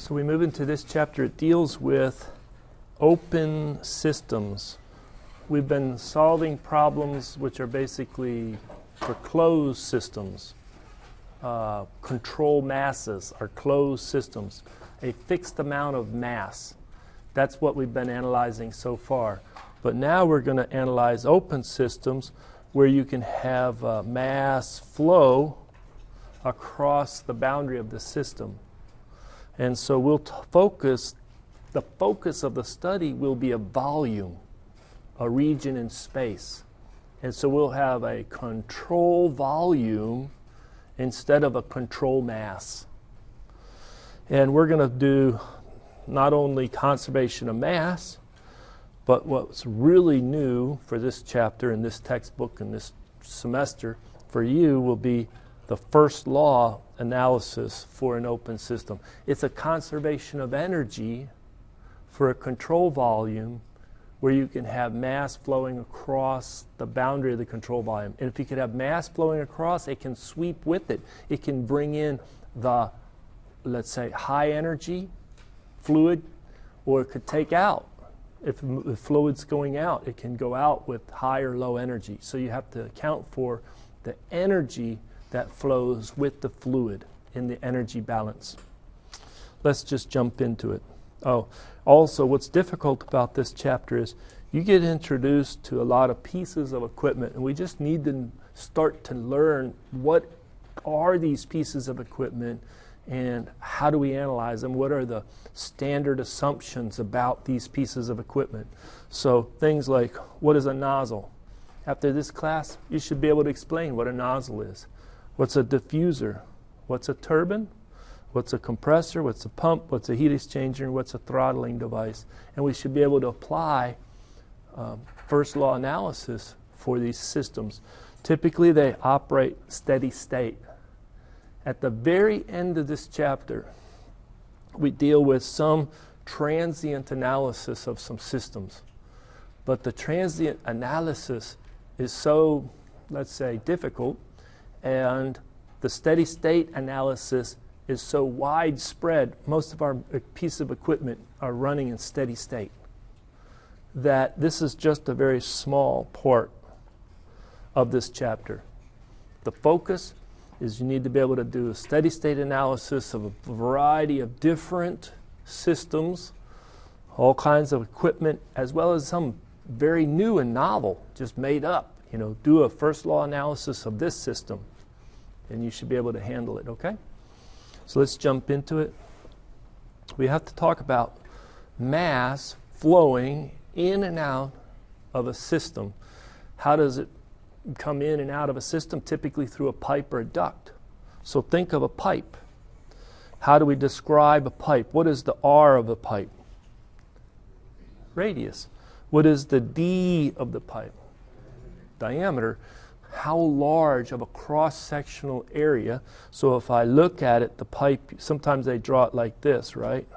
So we move into this chapter. It deals with open systems. We've been solving problems which are basically for closed systems. Control masses are closed systems. A fixed amount of mass. That's what we've been analyzing so far. But now we're going to analyze open systems where you can have mass flow across the boundary of the system. And so we'll focus, the focus of the study will be a volume, a region in space. And so we'll have a control volume instead of a control mass. And we're going to do not only conservation of mass, but what's really new for this chapter in this textbook and this semester for you will be the first law analysis for an open system. It's a conservation of energy for a control volume where you can have mass flowing across the boundary of the control volume. And if you could have mass flowing across, it can sweep with it. It can bring in the, let's say, high energy fluid, or it could take out. If the fluid's going out, it can go out with high or low energy. So you have to account for the energy that flows with the fluid in the energy balance. Let's just jump into it. Oh, also what's difficult about this chapter is you get introduced to a lot of pieces of equipment, and we just need to start to learn what are these pieces of equipment and how do we analyze them? What are the standard assumptions about these pieces of equipment? So things like, what is a nozzle? After this class, you should be able to explain what a nozzle is. What's a diffuser? What's a turbine? What's a compressor? What's a pump? What's a heat exchanger? And what's a throttling device? And we should be able to apply first law analysis for these systems. Typically, they operate steady state. At the very end of this chapter, we deal with some transient analysis of some systems. But the transient analysis is so, let's say, difficult, and the steady state analysis is so widespread, most of our pieces of equipment are running in steady state, that this is just a very small part of this chapter. The focus is you need to be able to do a steady state analysis of a variety of different systems, all kinds of equipment, as well as some very new and novel, just made up. Do a first law analysis of this system, and you should be able to handle it, okay? So let's jump into it. We have to talk about mass flowing in and out of a system. How does it come in and out of a system? Typically through a pipe or a duct. So think of a pipe. How do we describe a pipe? What is the R of a pipe? Radius. What is the D of the pipe? Diameter. How large of a cross-sectional area? So if I look at it, the pipe, sometimes they draw it like this, right?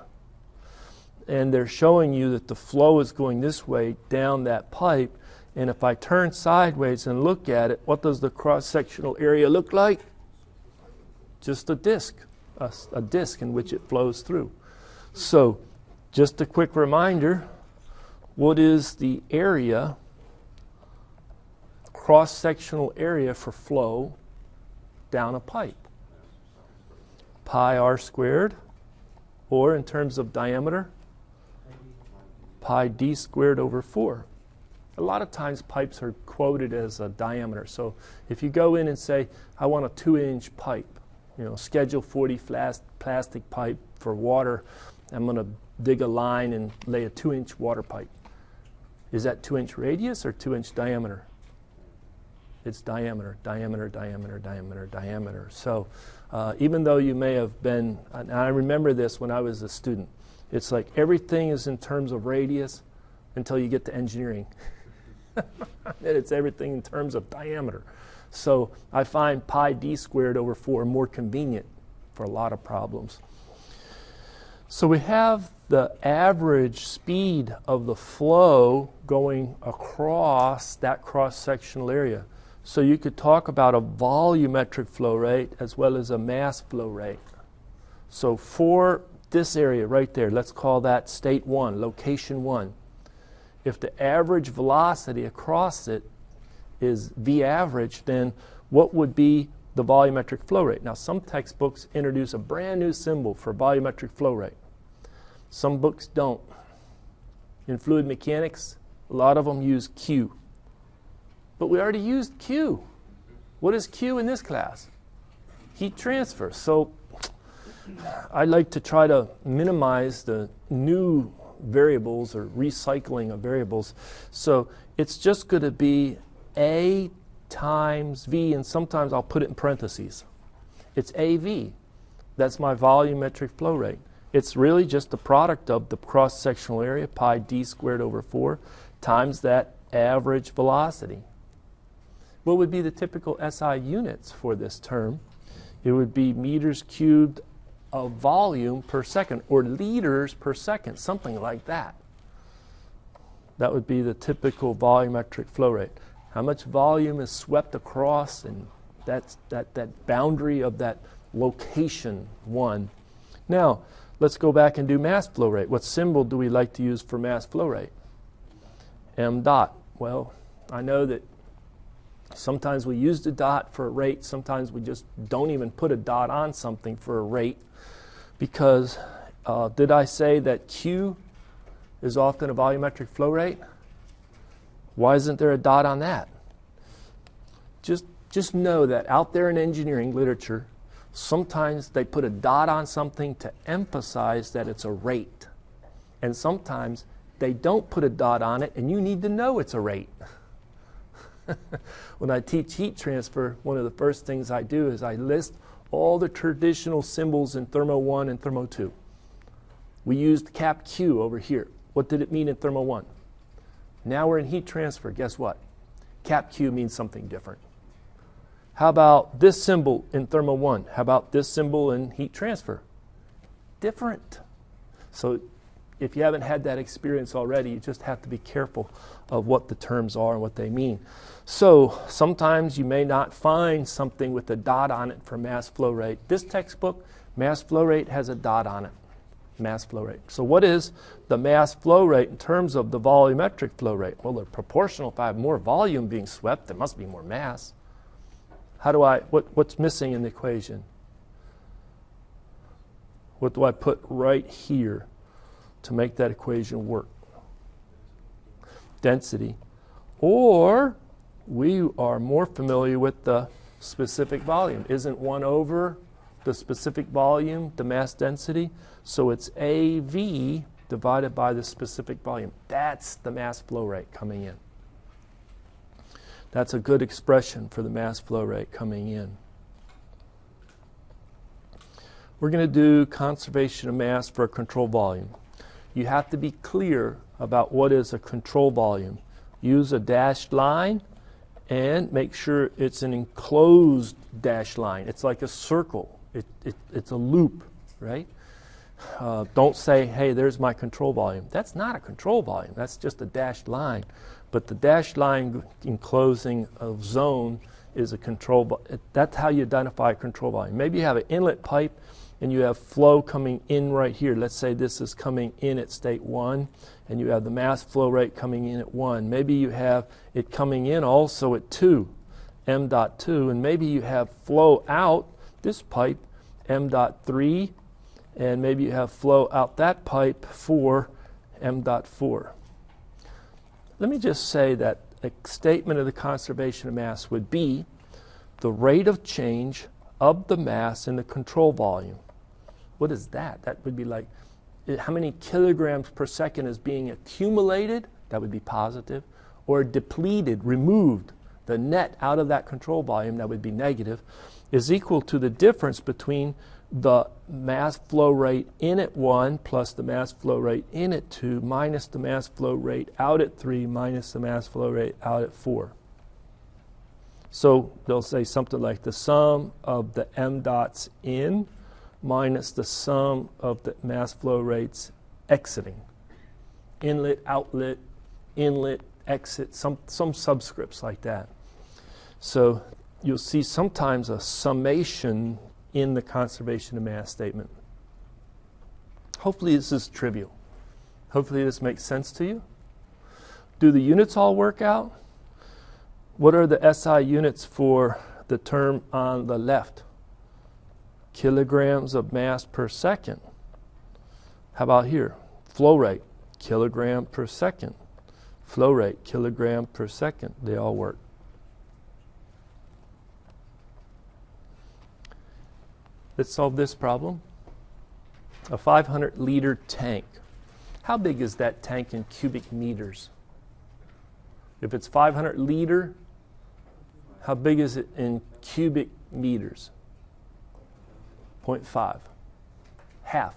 And they're showing you that the flow is going this way down that pipe. And if I turn sideways and look at it, what does the cross-sectional area look like? Just a disc in which it flows through. So just a quick reminder, what is the area, cross-sectional area for flow down a pipe? Pi r squared, or in terms of diameter, pi d squared over 4. A lot of times pipes are quoted as a diameter. So if you go in and say, I want a 2-inch pipe, Schedule 40 plastic pipe for water, I'm going to dig a line and lay a 2-inch water pipe. Is that 2-inch radius or 2-inch diameter? It's diameter, diameter, diameter, diameter, diameter. So even though you may have been, and I remember this when I was a student, it's like everything is in terms of radius until you get to engineering. And it's everything in terms of diameter. So I find pi d squared over 4 more convenient for a lot of problems. So we have the average speed of the flow going across that cross-sectional area. So you could talk about a volumetric flow rate as well as a mass flow rate. So for this area right there, let's call that state 1, location 1. If the average velocity across it is V average, then what would be the volumetric flow rate? Now, some textbooks introduce a brand new symbol for volumetric flow rate. Some books don't. In fluid mechanics, a lot of them use Q. But we already used Q. What is Q in this class? Heat transfer. So I like to try to minimize the new variables or recycling of variables. So it's just going to be A times V, and sometimes I'll put it in parentheses. It's AV. That's my volumetric flow rate. It's really just the product of the cross-sectional area, pi d squared over 4, times that average velocity. What would be the typical SI units for this term? It would be meters cubed of volume per second, or liters per second, something like that. That would be the typical volumetric flow rate. How much volume is swept across, and that's that boundary of that location 1. Now, let's go back and do mass flow rate. What symbol do we like to use for mass flow rate? M dot. Well, I know that sometimes we use the dot for a rate, sometimes we just don't even put a dot on something for a rate, because did I say that Q is often a volumetric flow rate? Why isn't there a dot on that? Just know that out there in engineering literature, sometimes they put a dot on something to emphasize that it's a rate. And sometimes they don't put a dot on it, and you need to know it's a rate. When I teach heat transfer, one of the first things I do is I list all the traditional symbols in Thermo 1 and Thermo 2. We used cap Q over here. What did it mean in Thermo 1? Now we're in heat transfer. Guess what? Cap Q means something different. How about this symbol in Thermo 1? How about this symbol in heat transfer? Different. So if you haven't had that experience already, you just have to be careful of what the terms are and what they mean. So sometimes you may not find something with a dot on it for mass flow rate. This textbook, mass flow rate, has a dot on it. Mass flow rate. So what is the mass flow rate in terms of the volumetric flow rate? Well, they're proportional. If I have more volume being swept, there must be more mass. How do what's missing in the equation? What do I put right here to make that equation work? Density. Or we are more familiar with the specific volume. Isn't 1 over the specific volume the mass density? So it's AV divided by the specific volume. That's the mass flow rate coming in. That's a good expression for the mass flow rate coming in. We're going to do conservation of mass for a control volume. You have to be clear about what is a control volume. Use a dashed line and make sure it's an enclosed dashed line. It's like a circle. It's a loop, right? Don't say, hey, there's my control volume. That's not a control volume. That's just a dashed line. But the dashed line enclosing a zone is a control. That's how you identify a control volume. Maybe you have an inlet pipe and you have flow coming in right here. Let's say this is coming in at state 1, and you have the mass flow rate coming in at 1. Maybe you have it coming in also at 2, m dot 2, and maybe you have flow out this pipe, m dot 3, and maybe you have flow out that pipe 4, m dot 4. Let me just say that a statement of the conservation of mass would be the rate of change of the mass in the control volume. What is that? That would be like how many kilograms per second is being accumulated, that would be positive, or depleted, removed, the net out of that control volume, that would be negative, is equal to the difference between the mass flow rate in at 1 plus the mass flow rate in at 2 minus the mass flow rate out at 3 minus the mass flow rate out at 4. So they'll say something like the sum of the m dots in minus the sum of the mass flow rates exiting. Inlet, outlet, inlet, exit, some subscripts like that. So you'll see sometimes a summation in the conservation of mass statement. Hopefully this is trivial. Hopefully this makes sense to you. Do the units all work out? What are the SI units for the term on the left? Kilograms of mass per second. How about here? Flow rate, kilogram per second. Flow rate, kilogram per second. They all work. Let's solve this problem. A 500-liter tank. How big is that tank in cubic meters? If it's 500 liter, how big is it in cubic meters? 0.5. Half.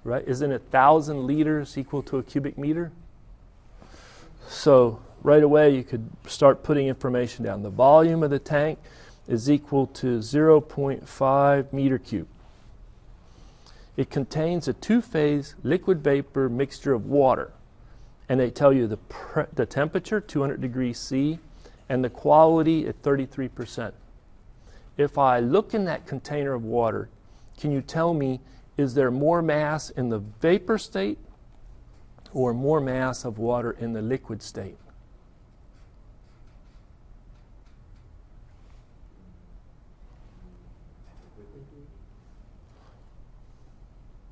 Right? Isn't 1,000 liters equal to a cubic meter? So right away you could start putting information down. The volume of the tank is equal to 0.5 meter cube. It contains a two-phase liquid vapor mixture of water. And they tell you the temperature, 200 degrees C, and the quality at 33%. If I look in that container of water, can you tell me, is there more mass in the vapor state or more mass of water in the liquid state?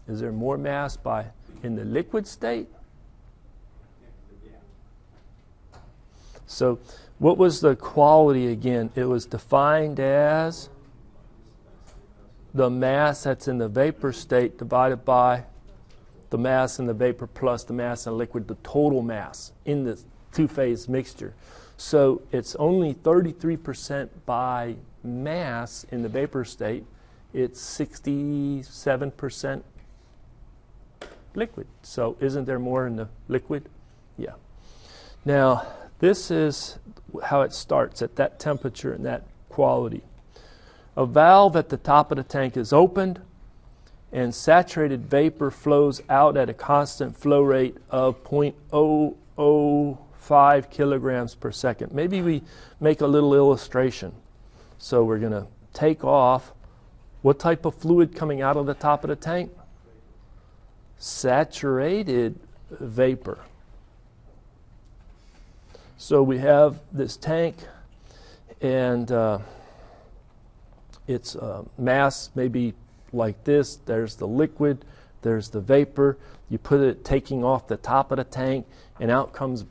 Is there more mass in the liquid state? So what was the quality again? It was defined as the mass that's in the vapor state divided by the mass in the vapor plus the mass in the liquid, the total mass in the two-phase mixture. So it's only 33% by mass in the vapor state. It's 67% liquid. So isn't there more in the liquid? Yeah. Now, this is how it starts at that temperature and that quality. A valve at the top of the tank is opened and saturated vapor flows out at a constant flow rate of 0.005 kilograms per second. Maybe we make a little illustration. So we're going to take off what type of fluid coming out of the top of the tank? Saturated vapor. So we have this tank, and its mass maybe like this. There's the liquid, there's the vapor. You put it taking off the top of the tank, and out comes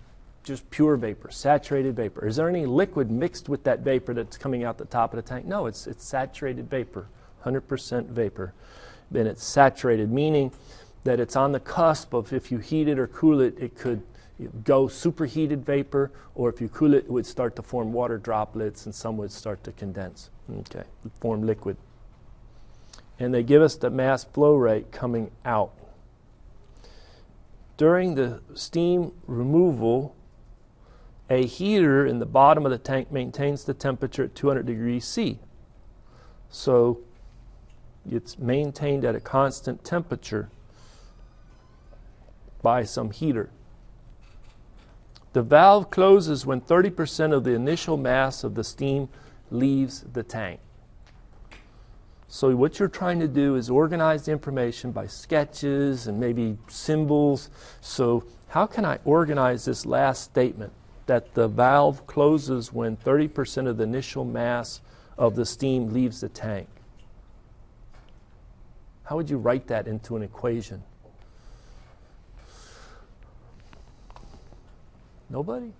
just pure vapor, saturated vapor. Is there any liquid mixed with that vapor that's coming out the top of the tank? No, it's saturated vapor, 100% vapor. And it's saturated, meaning that it's on the cusp of, if you heat it or cool it, it could go superheated vapor, or if you cool it, it would start to form water droplets, and some would start to condense. Okay, form liquid. And they give us the mass flow rate coming out. During the steam removal, a heater in the bottom of the tank maintains the temperature at 200 degrees C. So it's maintained at a constant temperature by some heater. The valve closes when 30% of the initial mass of the steam leaves the tank. So what you're trying to do is organize the information by sketches and maybe symbols. So how can I organize this last statement, that the valve closes when 30% of the initial mass of the steam leaves the tank? How would you write that into an equation? Nobody?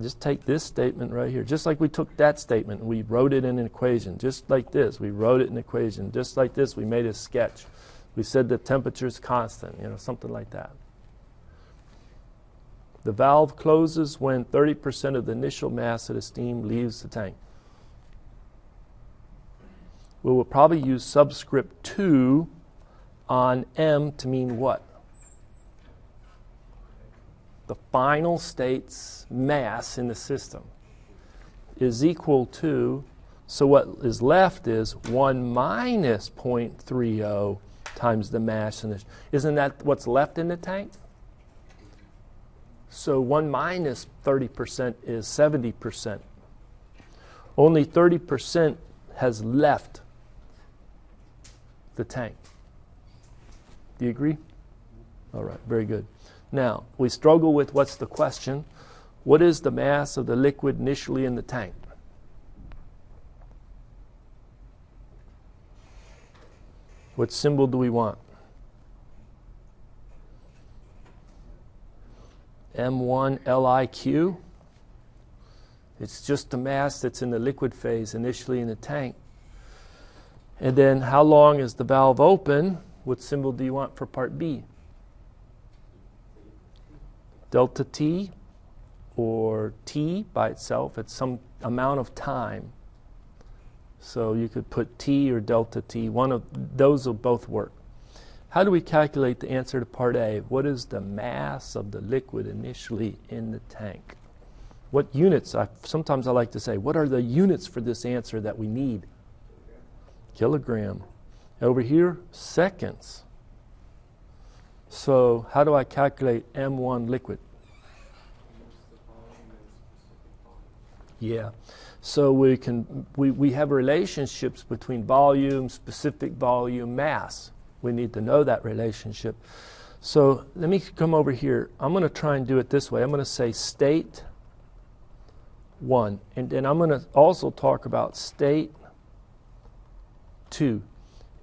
Just take this statement right here. Just like we took that statement and we wrote it in an equation. Just like this, we wrote it in an equation. Just like this, we made a sketch. We said the temperature is constant, something like that. The valve closes when 30% of the initial mass of the steam leaves the tank. We will probably use subscript 2 on M to mean what? The final state's mass in the system is equal to, so what is left is 1 minus 0.30 times the mass in the, isn't that what's left in the tank? So 1 minus 30% is 70%. Only 30% has left the tank. Do you agree? All right, very good. Now, we struggle with what's the question. What is the mass of the liquid initially in the tank? What symbol do we want? M1 LIQ. It's just the mass that's in the liquid phase initially in the tank. And then how long is the valve open? What symbol do you want for part B? Delta T or T by itself at some amount of time. So you could put T or delta T. One of those will both work. How do we calculate the answer to part A? What is the mass of the liquid initially in the tank? What units? Sometimes I like to say, what are the units for this answer that we need? Kilogram. Over here, seconds. So how do I calculate M1 liquid? Yeah. So we have relationships between volume, specific volume, mass. We need to know that relationship. So let me come over here. I'm going to try and do it this way. I'm going to say state 1. And then I'm going to also talk about state 2.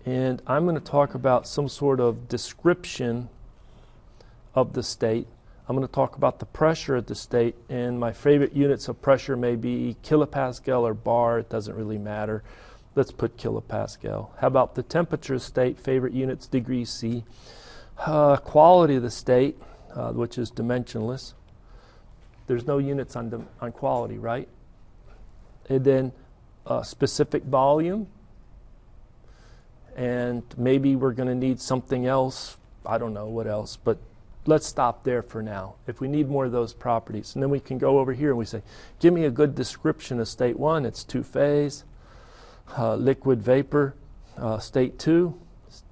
And I'm going to talk about some sort of description of the state. I'm going to talk about the pressure at the state, and my favorite units of pressure may be kilopascal or bar. It doesn't really matter. Let's put kilopascal. How about the temperature state? Favorite units, degrees C. Quality of the state, which is dimensionless. There's no units on quality, right? And then specific volume. And maybe we're going to need something else. I don't know what else, but let's stop there for now. If we need more of those properties, and then we can go over here and we say, give me a good description of state 1. It's two-phase, liquid vapor. State 2,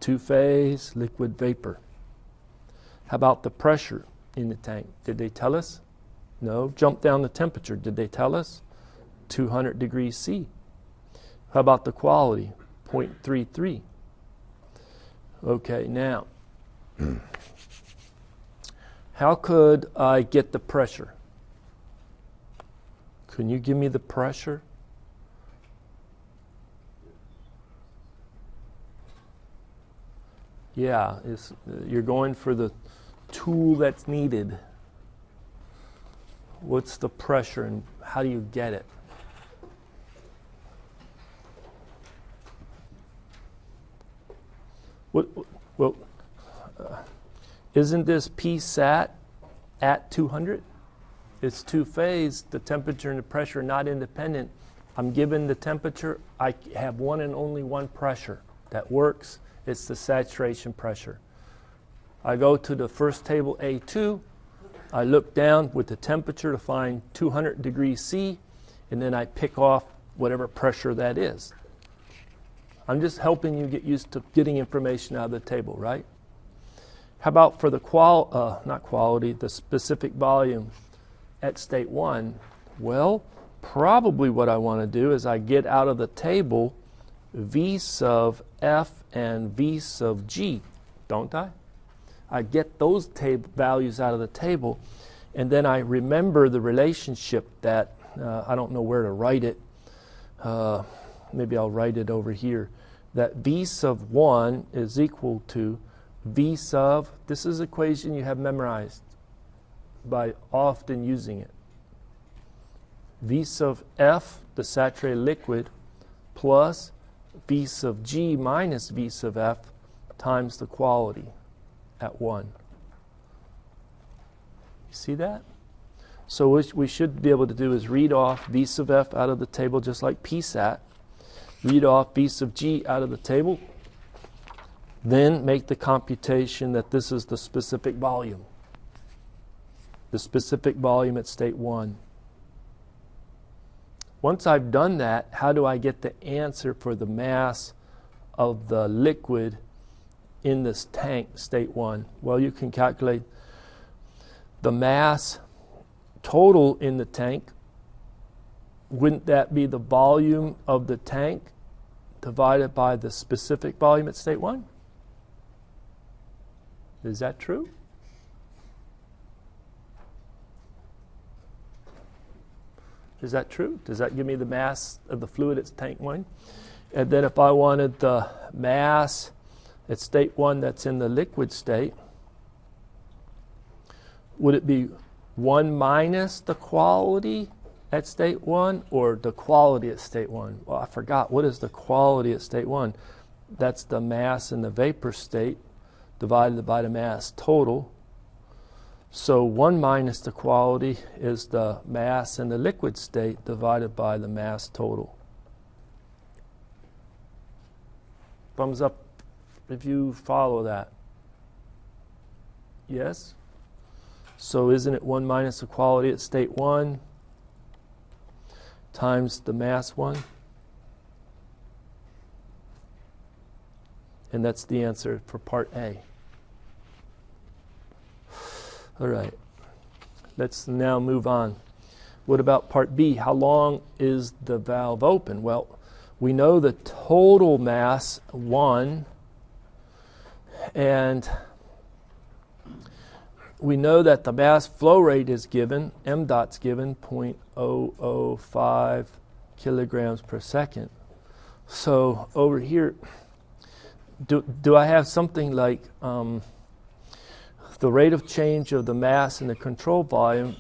two-phase, liquid vapor. How about the pressure in the tank? Did they tell us? No. Jump down the temperature. Did they tell us? 200 degrees C. How about the quality? 0.33. Okay, now, how could I get the pressure? Can you give me the pressure? Yeah, you're going for the tool that's needed. What's the pressure and how do you get it? Well, isn't this P sat at 200? It's two-phase. The temperature and the pressure are not independent. I'm given the temperature. I have one and only one pressure that works. It's the saturation pressure. I go to the first table, A2. I look down with the temperature to find 200 degrees C, and then I pick off whatever pressure that is. I'm just helping you get used to getting information out of the table, right? How about for the the specific volume at state 1? Well, probably what I want to do is I get out of the table V sub F and V sub G, don't I? I get those values out of the table, and then I remember the relationship that, I don't know where to write it. Maybe I'll write it over here. That V sub 1 is equal to V sub, this is an equation you have memorized by often using it. V sub F, the saturated liquid, plus V sub G minus V sub F times the quality at 1. You see that? So what we should be able to do is read off V sub F out of the table just like P sat. Read off V sub G out of the table, then make the computation that this is the specific volume. The specific volume at state 1. Once I've done that, how do I get the answer for the mass of the liquid in this tank, state 1? Well, you can calculate the mass total in the tank. Wouldn't that be the volume of the tank divided by the specific volume at state 1. Is that true? Is that true? Does that give me the mass of the fluid at tank 1? And then if I wanted the mass at state 1 that's in the liquid state, would it be 1 minus the quality at state 1 or the quality at state 1? Well, I forgot. What is the quality at state 1? That's the mass in the vapor state divided by the mass total. So 1 minus the quality is the mass in the liquid state divided by the mass total. Thumbs up if you follow that. Yes? So isn't it 1 minus the quality at state 1 times the mass 1? And that's the answer for part A. All right, let's now move on. What about part B? How long is the valve open? Well, we know the total mass 1, and we know that the mass flow rate is given, m dot's given, 0.005 kilograms per second. So over here, do I have something like the rate of change of the mass in the control volume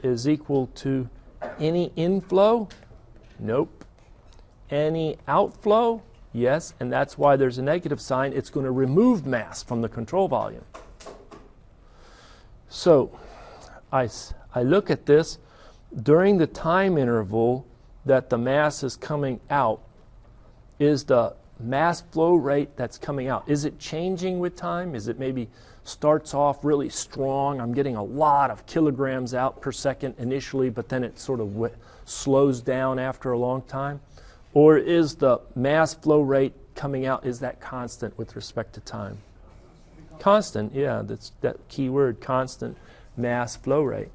is equal to any inflow? Nope. Any outflow? Yes, and that's why there's a negative sign. It's going to remove mass from the control volume. So I look at this during the time interval that the mass is coming out. Is the mass flow rate that's coming out, is it changing with time? Is it maybe starts off really strong? I'm getting a lot of kilograms out per second initially, but then it sort of slows down after a long time? Or is the mass flow rate coming out, is that constant with respect to time? Constant, yeah, that's that key word, constant mass flow rate.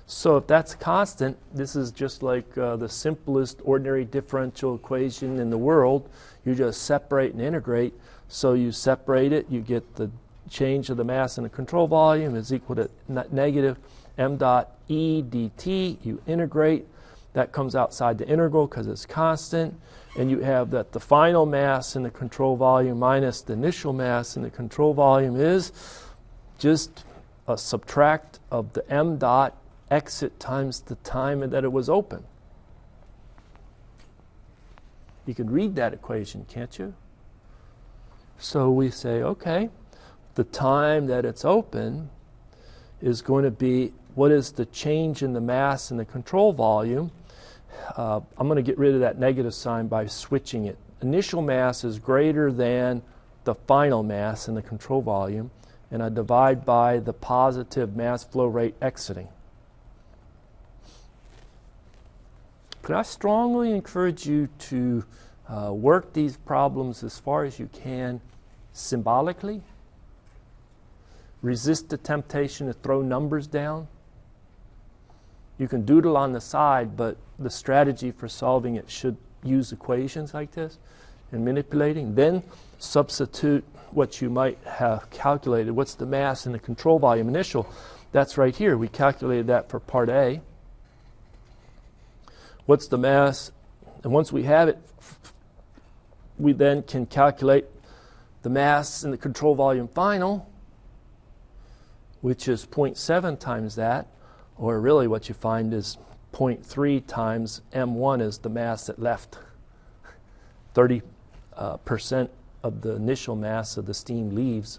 So if that's constant, this is just like the simplest ordinary differential equation in the world. You just separate and integrate. So you separate it, you get the change of the mass in the control volume is equal to negative m dot E dt. You integrate. That comes outside the integral because it's constant. And you have that the final mass in the control volume minus the initial mass in the control volume is just a subtract of the m dot exit times the time that it was open. You could read that equation, can't you? So we say, okay, the time that it's open is going to be, what is the change in the mass in the control volume? I'm going to get rid of that negative sign by switching it. Initial mass is greater than the final mass in the control volume, and I divide by the positive mass flow rate exiting. But I strongly encourage you to work these problems as far as you can symbolically. Resist the temptation to throw numbers down. You can doodle on the side, but the strategy for solving it should use equations like this and manipulating. Then substitute what you might have calculated. What's the mass in the control volume initial? That's right here. We calculated that for part A. What's the mass? And once we have it, we then can calculate the mass in the control volume final, which is 0.7 times that, or really what you find is 0.3 times m1 is the mass that left. 30% of the initial mass of the steam leaves.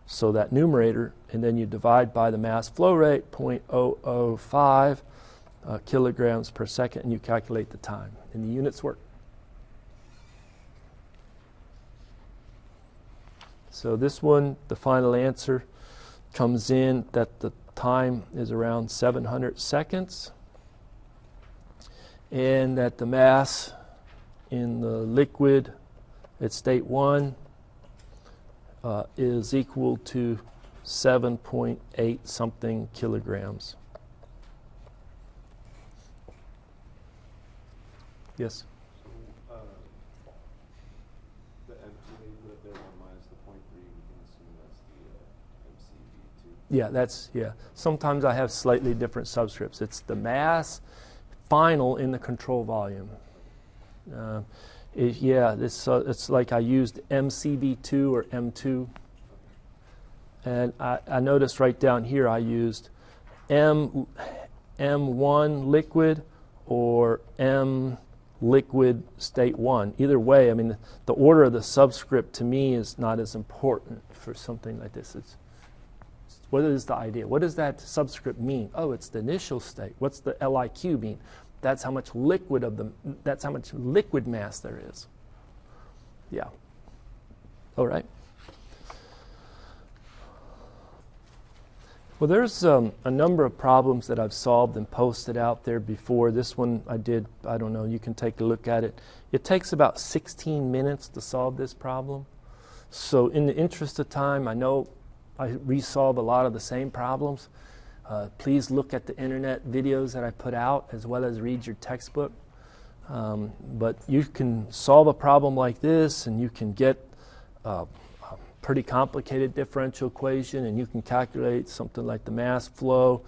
So that numerator, and then you divide by the mass flow rate, 0.005 kilograms per second, and you calculate the time. And the units work. So this one, the final answer comes in that the time is around 700 seconds, and that the mass in the liquid at state 1 is equal to 7.8 something kilograms. So, Yes? you put it there 1 minus the 0.3, we can assume that's the MCV2. Yeah, yeah. Sometimes I have slightly different subscripts. It's the mass final in the control volume. It's like I used MCV2 or M2. And I noticed right down here I used M1 liquid or M liquid state 1. Either way, I mean, the order of the subscript to me is not as important for something like this. What is the idea? What does that subscript mean? Oh, it's the initial state. What's the LIQ mean? That's how much liquid that's how much liquid mass there is. Yeah. All right. Well, there's a number of problems that I've solved and posted out there before. This one I did, I don't know, you can take a look at it. It takes about 16 minutes to solve this problem. So in the interest of time, I know I resolve a lot of the same problems. Please look at the internet videos that I put out as well as read your textbook. But you can solve a problem like this and you can get a pretty complicated differential equation, and you can calculate something like the mass flow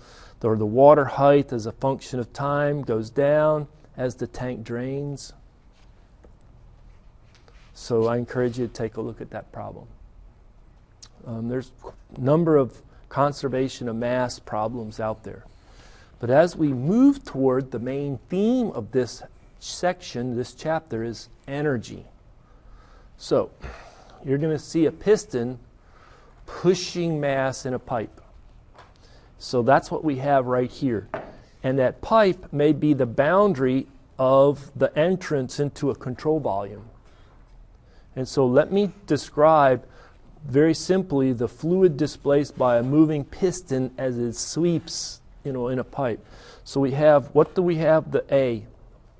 or the water height as a function of time goes down as the tank drains. So I encourage you to take a look at that problem. There's a number of conservation of mass problems out there. But as we move toward the main theme of this section, this chapter, is energy. So you're going to see a piston pushing mass in a pipe. So that's what we have right here. And that pipe may be the boundary of the entrance into a control volume. And so let me describe very simply the fluid displaced by a moving piston as it sweeps, in a pipe. So we have, what do we have? The A.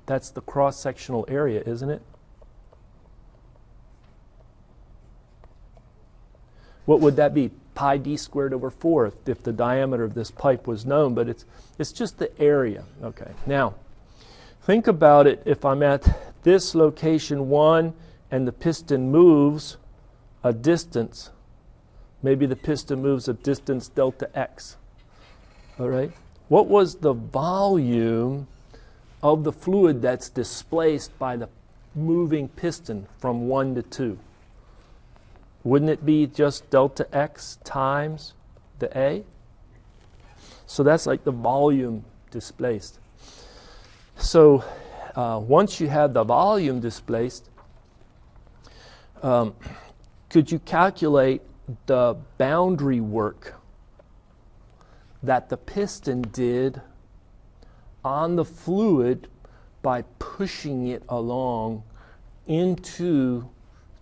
That's the cross-sectional area, isn't it? What would that be? Pi d squared over 4 if the diameter of this pipe was known, but it's just the area. Okay. Now, think about it. If I'm at this location 1 and the piston moves a distance, maybe the piston moves a distance delta x. All right. What was the volume of the fluid that's displaced by the moving piston from 1 to 2? Wouldn't it be just delta x times the A? So that's like the volume displaced. So once you have the volume displaced, could you calculate the boundary work that the piston did on the fluid by pushing it along into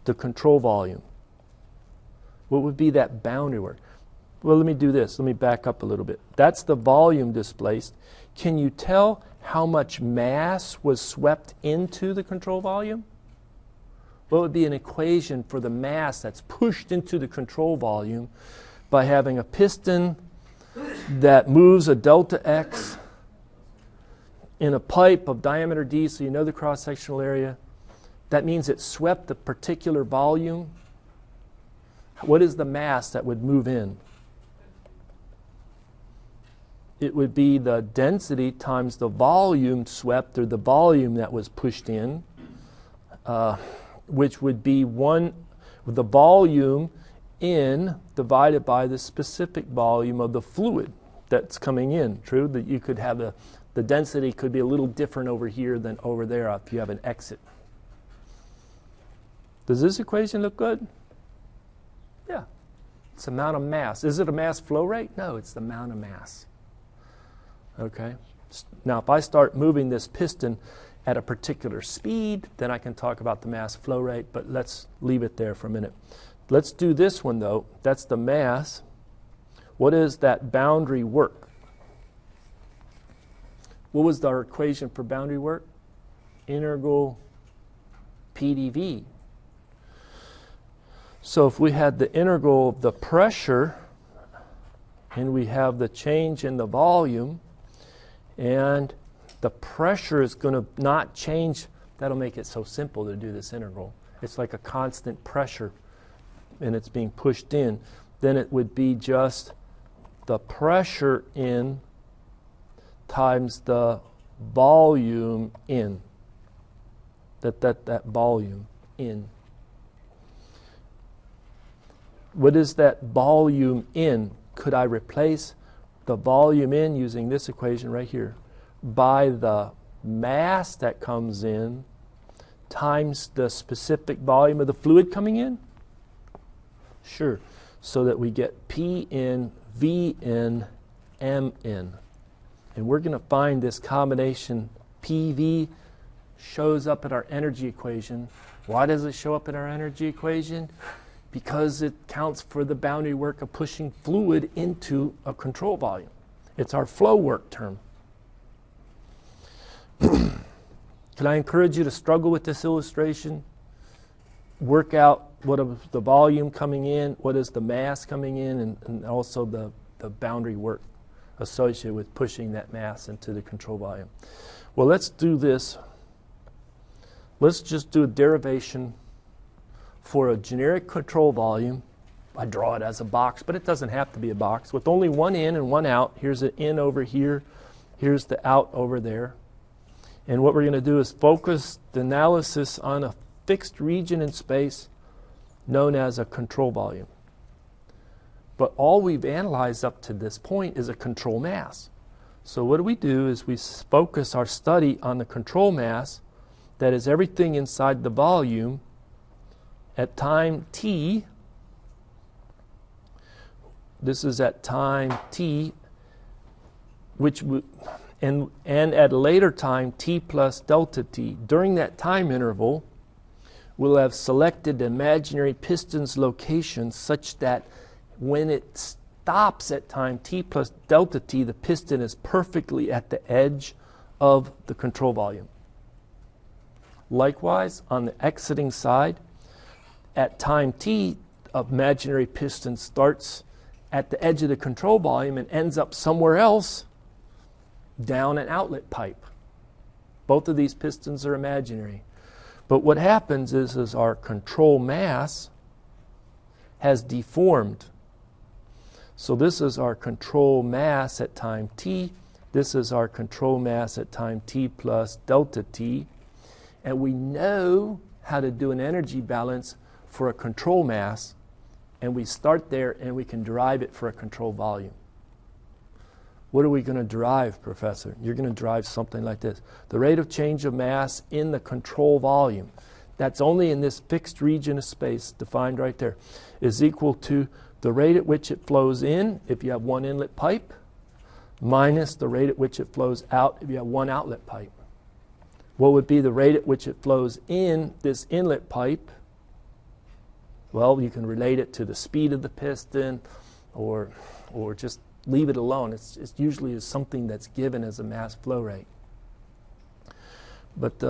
the control volume? What would be that boundary work? Well, let me do this. Let me back up a little bit. That's the volume displaced. Can you tell how much mass was swept into the control volume? What would be an equation for the mass that's pushed into the control volume by having a piston that moves a delta x in a pipe of diameter d, so you know the cross-sectional area? That means it swept a particular volume. What is the mass that would move in? It would be the density times the volume swept, or the volume that was pushed in, which would be the volume in divided by the specific volume of the fluid that's coming in. True that you could have the density could be a little different over here than over there if you have an exit. Does this equation look good? Yeah. It's the amount of mass. Is it a mass flow rate? No, it's the amount of mass. Okay. Now, if I start moving this piston at a particular speed, then I can talk about the mass flow rate, but let's leave it there for a minute. Let's do this one, though. That's the mass. What is that boundary work? What was our equation for boundary work? Integral PdV. So if we had the integral of the pressure, and we have the change in the volume, and the pressure is going to not change, that'll make it so simple to do this integral. It's like a constant pressure and it's being pushed in. Then it would be just the pressure in times the volume in. That volume in. What is that volume in? Could I replace the volume in using this equation right here by the mass that comes in times the specific volume of the fluid coming in? Sure. So that we get P in, V in, M in. And we're going to find this combination PV shows up in our energy equation. Why does it show up in our energy equation? Because it counts for the boundary work of pushing fluid into a control volume. It's our flow work term. Can I encourage you to struggle with this illustration? Work out what is the volume coming in, what is the mass coming in, and also the boundary work associated with pushing that mass into the control volume. Well, let's do this. Let's just do a derivation for a generic control volume. I draw it as a box, but it doesn't have to be a box. With only one in and one out, here's an in over here, here's the out over there. And what we're going to do is focus the analysis on a fixed region in space known as a control volume. But all we've analyzed up to this point is a control mass. So what we do is we focus our study on the control mass, that is everything inside the volume at time t. This is at time t, and at a later time t plus delta t. During that time interval, we'll have selected the imaginary piston's location such that when it stops at time t plus delta t, the piston is perfectly at the edge of the control volume. Likewise, on the exiting side, at time t, imaginary piston starts at the edge of the control volume and ends up somewhere else down an outlet pipe. Both of these pistons are imaginary. But what happens is our control mass has deformed. So this is our control mass at time t. This is our control mass at time t plus delta t. And we know how to do an energy balance for a control mass, and we start there and we can derive it for a control volume. What are we going to derive, Professor? You're going to derive something like this. The rate of change of mass in the control volume, that's only in this fixed region of space defined right there, is equal to the rate at which it flows in if you have one inlet pipe minus the rate at which it flows out if you have one outlet pipe. What would be the rate at which it flows in this inlet pipe? Well, you can relate it to the speed of the piston or just leave it alone. It's usually is something that's given as a mass flow rate. But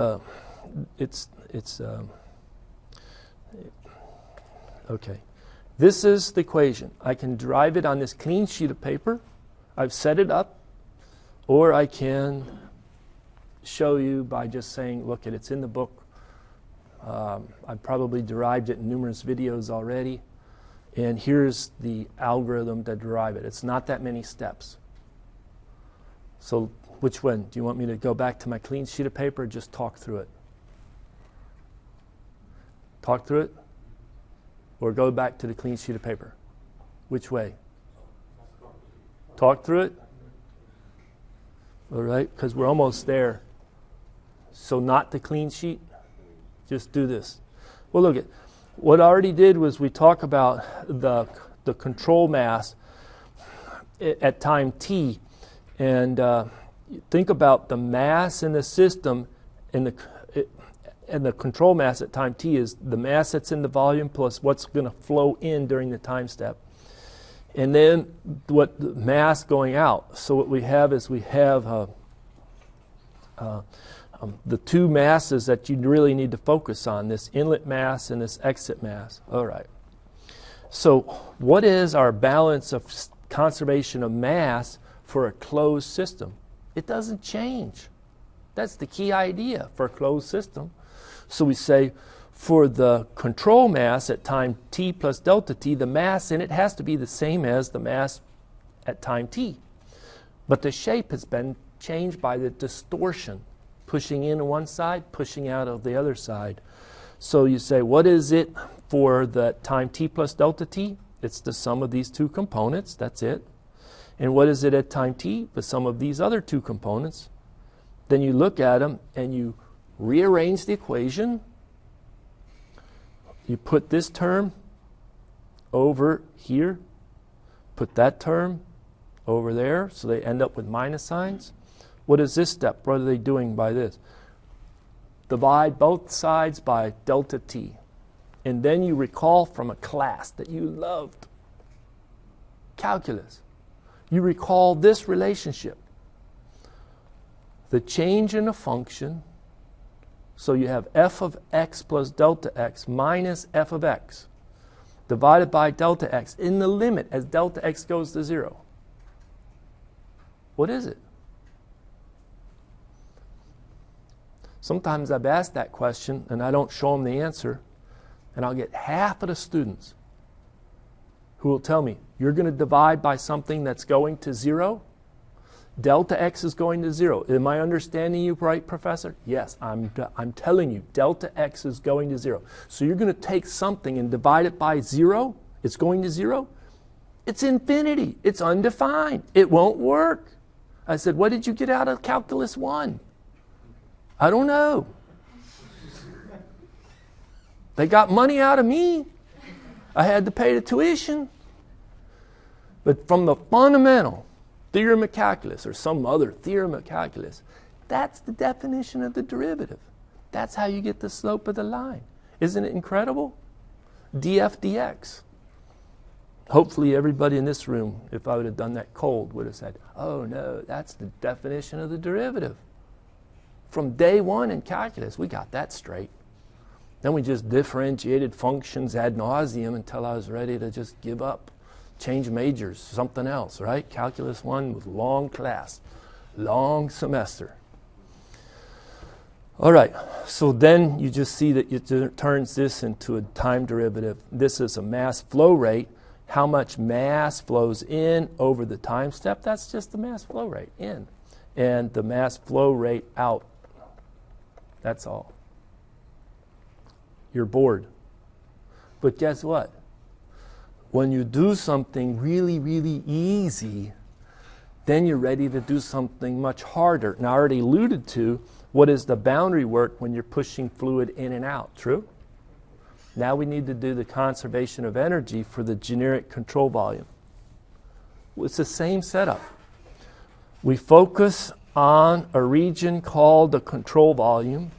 okay. This is the equation. I can derive it on this clean sheet of paper. I've set it up, or I can show you by just saying, look, it's in the book. I've probably derived it in numerous videos already. And here's the algorithm to derive it. It's not that many steps. So which one? Do you want me to go back to my clean sheet of paper or just talk through it? Talk through it? Or go back to the clean sheet of paper? Which way? Talk through it? All right, because we're almost there. So not the clean sheet? Just do this. Well, look, what I already did was we talk about the control mass at time t. And think about the mass in the system and the control mass at time t is the mass that's in the volume plus what's going to flow in during the time step. And then what the mass going out. So what we have is we have the two masses that you really need to focus on, this inlet mass and this exit mass. All right. So what is our balance of conservation of mass for a closed system? It doesn't change. That's the key idea for a closed system. So we say, For the control mass at time t plus delta t, the mass in it has to be the same as the mass at time t. But the shape has been changed by the distortion, pushing in on one side, pushing out of the other side. So you say, what is it for the time t plus delta t? It's the sum of these two components, that's it. And what is it at time t? The sum of these other two components. Then you look at them and you rearrange the equation. You put this term over here, put that term over there, so they end up with minus signs. What is this step? What are they doing by this? Divide both sides by delta t. And then you recall from a class that you loved, calculus. You recall this relationship. The change in a function, so you have f of x plus delta x minus f of x divided by delta x in the limit as delta x goes to 0. What is it? Sometimes I've asked that question and I don't show them the answer, and I'll get half of the students who will tell me, you're going to divide by something that's going to 0? Delta x is going to 0. Am I understanding you right, Professor? Yes, I'm telling you, delta x is going to 0. So you're going to take something and divide it by 0? It's going to 0? It's infinity. It's undefined. It won't work. I said, what did you get out of Calculus 1? I don't know. They got money out of me. I had to pay the tuition. But from the fundamental theorem of calculus or some other theorem of calculus, that's the definition of the derivative. That's how you get the slope of the line. Isn't it incredible? df dx. Hopefully everybody in this room, if I would have done that cold, would have said, oh no, that's the definition of the derivative. From day one in calculus, we got that straight. Then we just differentiated functions ad nauseum until I was ready to just give up, change majors, something else, right? Calculus 1 was long class, long semester. All right, so then you just see that it turns this into a time derivative. This is a mass flow rate. How much mass flows in over the time step? That's just the mass flow rate in. And the mass flow rate out. That's all. You're bored. But guess what? When you do something really, really easy, then you're ready to do something much harder. And I already alluded to what is the boundary work when you're pushing fluid in and out, true? Now we need to do the conservation of energy for the generic control volume. It's the same setup. We focus on a region called the control volume,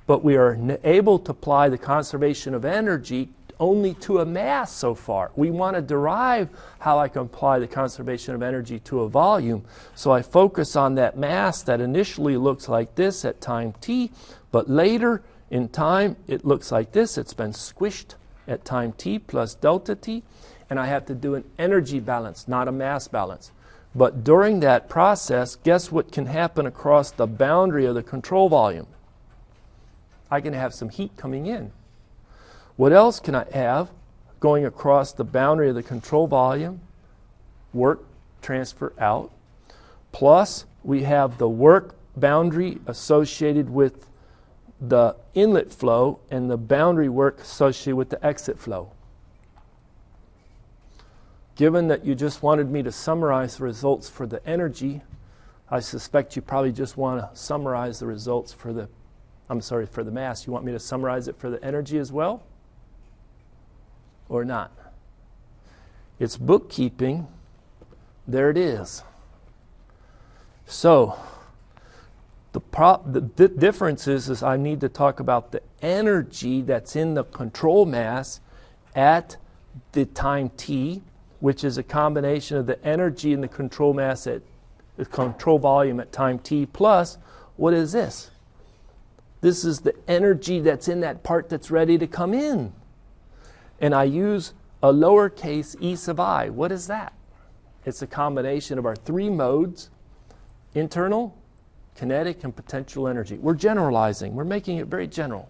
but we are able to apply the conservation of energy only to a mass so far. We want to derive how I can apply the conservation of energy to a volume, so I focus on that mass that initially looks like this at time t, but later in time it looks like this. It's been squished at time t plus delta t, and I have to do an energy balance, not a mass balance. But during that process, guess what can happen across the boundary of the control volume? I can have some heat coming in. What else can I have going across the boundary of the control volume? Work transfer out. Plus, we have the work boundary associated with the inlet flow and the boundary work associated with the exit flow. Given that you just wanted me to summarize the results for the energy, I suspect you probably just want to summarize the results for the mass. You want me to summarize it for the energy as well? Or not? It's bookkeeping. There it is. So, the difference is I need to talk about the energy that's in the control mass at the time t, which is a combination of the energy in the control mass at the control volume at time t plus, what is this? This is the energy that's in that part that's ready to come in. And I use a lowercase e sub I. What is that? It's a combination of our three modes: internal, kinetic, and potential energy. We're generalizing. We're making it very general.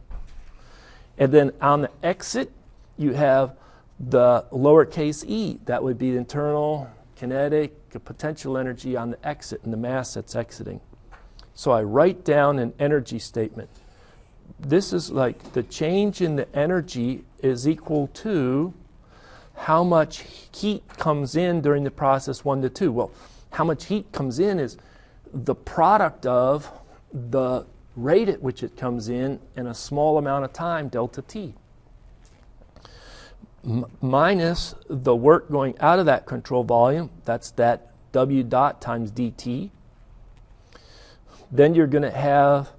And then on the exit, you have the lowercase e. That would be the internal kinetic potential energy on the exit and the mass that's exiting. So I write down an energy statement. This is like the change in the energy is equal to how much heat comes in during the process 1 to 2. Well, how much heat comes in is the product of the rate at which it comes in a small amount of time, delta T, minus the work going out of that control volume, that's that W dot times dt. Then you're going to have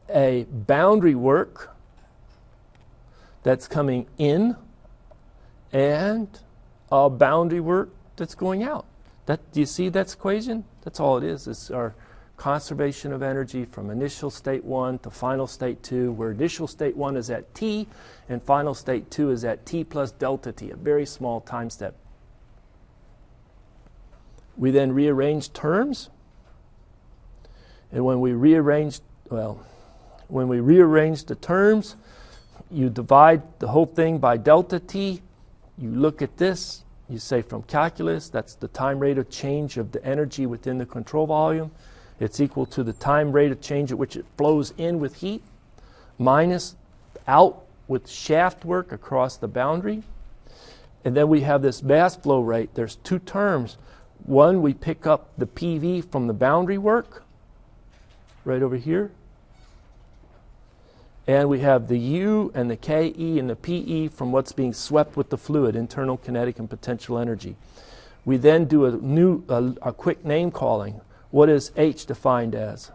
a boundary work that's coming in and a boundary work that's going out. Do you see that equation? That's all it is. It's our conservation of energy from initial state 1 to final state 2, where initial state 1 is at T and final state 2 is at T plus delta T, a very small time step. We then rearrange terms. And when we rearrange the terms, you divide the whole thing by delta T. You look at this, you say from calculus, that's the time rate of change of the energy within the control volume. It's equal to the time rate of change at which it flows in with heat, minus out with shaft work across the boundary. And then we have this mass flow rate. There's two terms. One, we pick up the PV from the boundary work, right over here. And we have the U and the KE and the PE from what's being swept with the fluid, internal kinetic and potential energy. We then do a quick name calling. What is H defined as?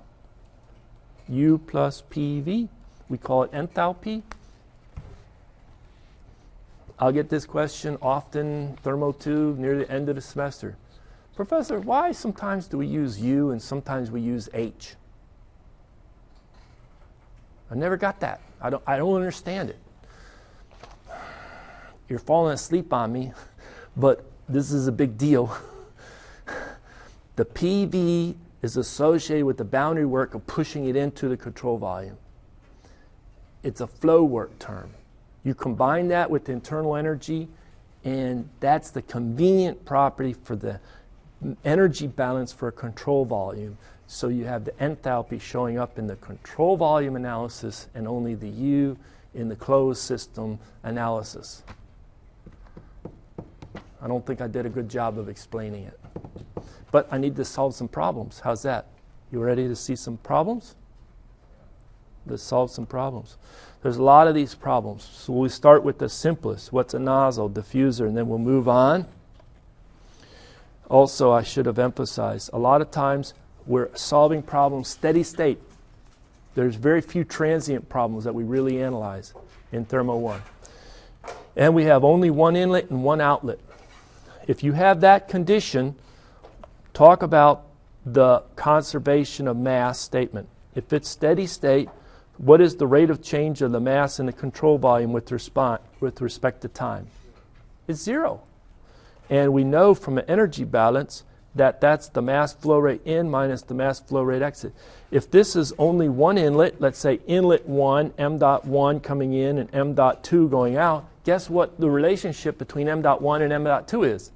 U plus PV. We call it enthalpy. I'll get this question often, Thermo 2, near the end of the semester. Professor, why sometimes do we use U and sometimes we use H? I never got that. I don't understand it. You're falling asleep on me, but this is a big deal. The PV is associated with the boundary work of pushing it into the control volume. It's a flow work term. You combine that with the internal energy, and that's the convenient property for the energy balance for a control volume. So you have the enthalpy showing up in the control volume analysis and only the U in the closed system analysis. I don't think I did a good job of explaining it. But I need to solve some problems. How's that? You ready to see some problems? Let's solve some problems. There's a lot of these problems. So we start with the simplest. What's a nozzle, diffuser, and then we'll move on. Also, I should have emphasized, a lot of times we're solving problems steady state. There's very few transient problems that we really analyze in Thermo 1. And we have only one inlet and one outlet. If you have that condition, talk about the conservation of mass statement. If it's steady state, what is the rate of change of the mass in the control volume with respect to time? It's 0. And we know from an energy balance that that's the mass flow rate in minus the mass flow rate exit. If this is only one inlet, let's say inlet 1, m dot 1 coming in and m dot 2 going out, guess what the relationship between m dot 1 and m dot 2 is?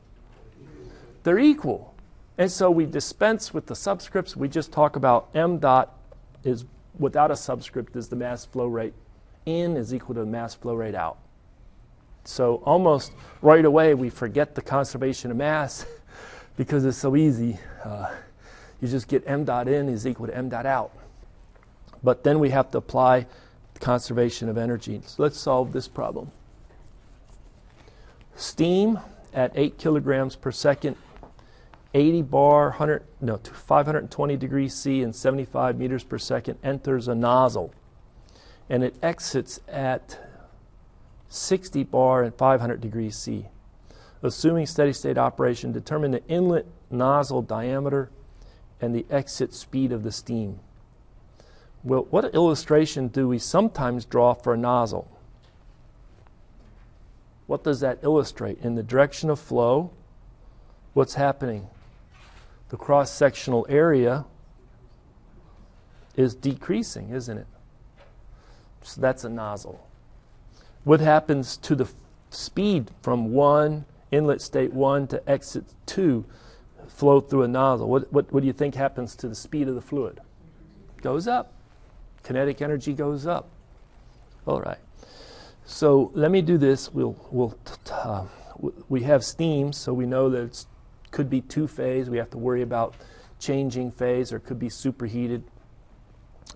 They're equal. And so we dispense with the subscripts. We just talk about m dot is without a subscript is the mass flow rate in is equal to the mass flow rate out. So almost right away we forget the conservation of mass because it's so easy. You just get m dot in is equal to m dot out. But then we have to apply the conservation of energy. So let's solve this problem. Steam at 8 kilograms per second, 80 bar, 520 degrees C and 75 meters per second enters a nozzle. And it exits at 60 bar and 500 degrees C. Assuming steady state operation, determine the inlet nozzle diameter and the exit speed of the steam. Well, what illustration do we sometimes draw for a nozzle? What does that illustrate? In the direction of flow, what's happening? The cross-sectional area is decreasing, isn't it? So that's a nozzle. What happens to the speed from inlet state 1 to exit 2 flow through a nozzle? What do you think happens to the speed of the fluid? Goes up. Kinetic energy goes up. All right. So let me do this. We have steam, so we know that it could be two-phase. We have to worry about changing phase, or it could be superheated.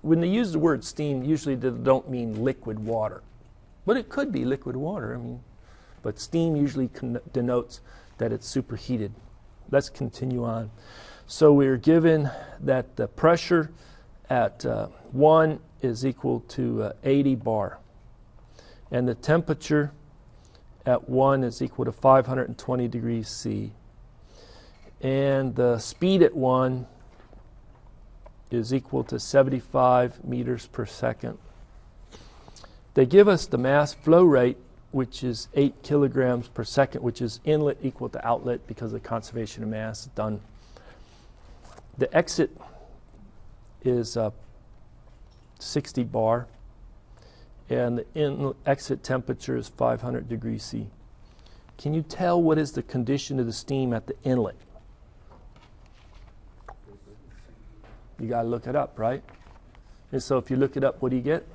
When they use the word steam, usually they don't mean liquid water. But it could be liquid water. But steam usually denotes that it's superheated. Let's continue on. So we're given that the pressure at 1 is equal to 80 bar. And the temperature at 1 is equal to 520 degrees C. And the speed at 1 is equal to 75 meters per second. They give us the mass flow rate, which is 8 kilograms per second, which is inlet equal to outlet because of the conservation of mass done. The exit is 60 bar, and the exit temperature is 500 degrees C. Can you tell what is the condition of the steam at the inlet? You got to look it up, right? And so if you look it up, what do you get?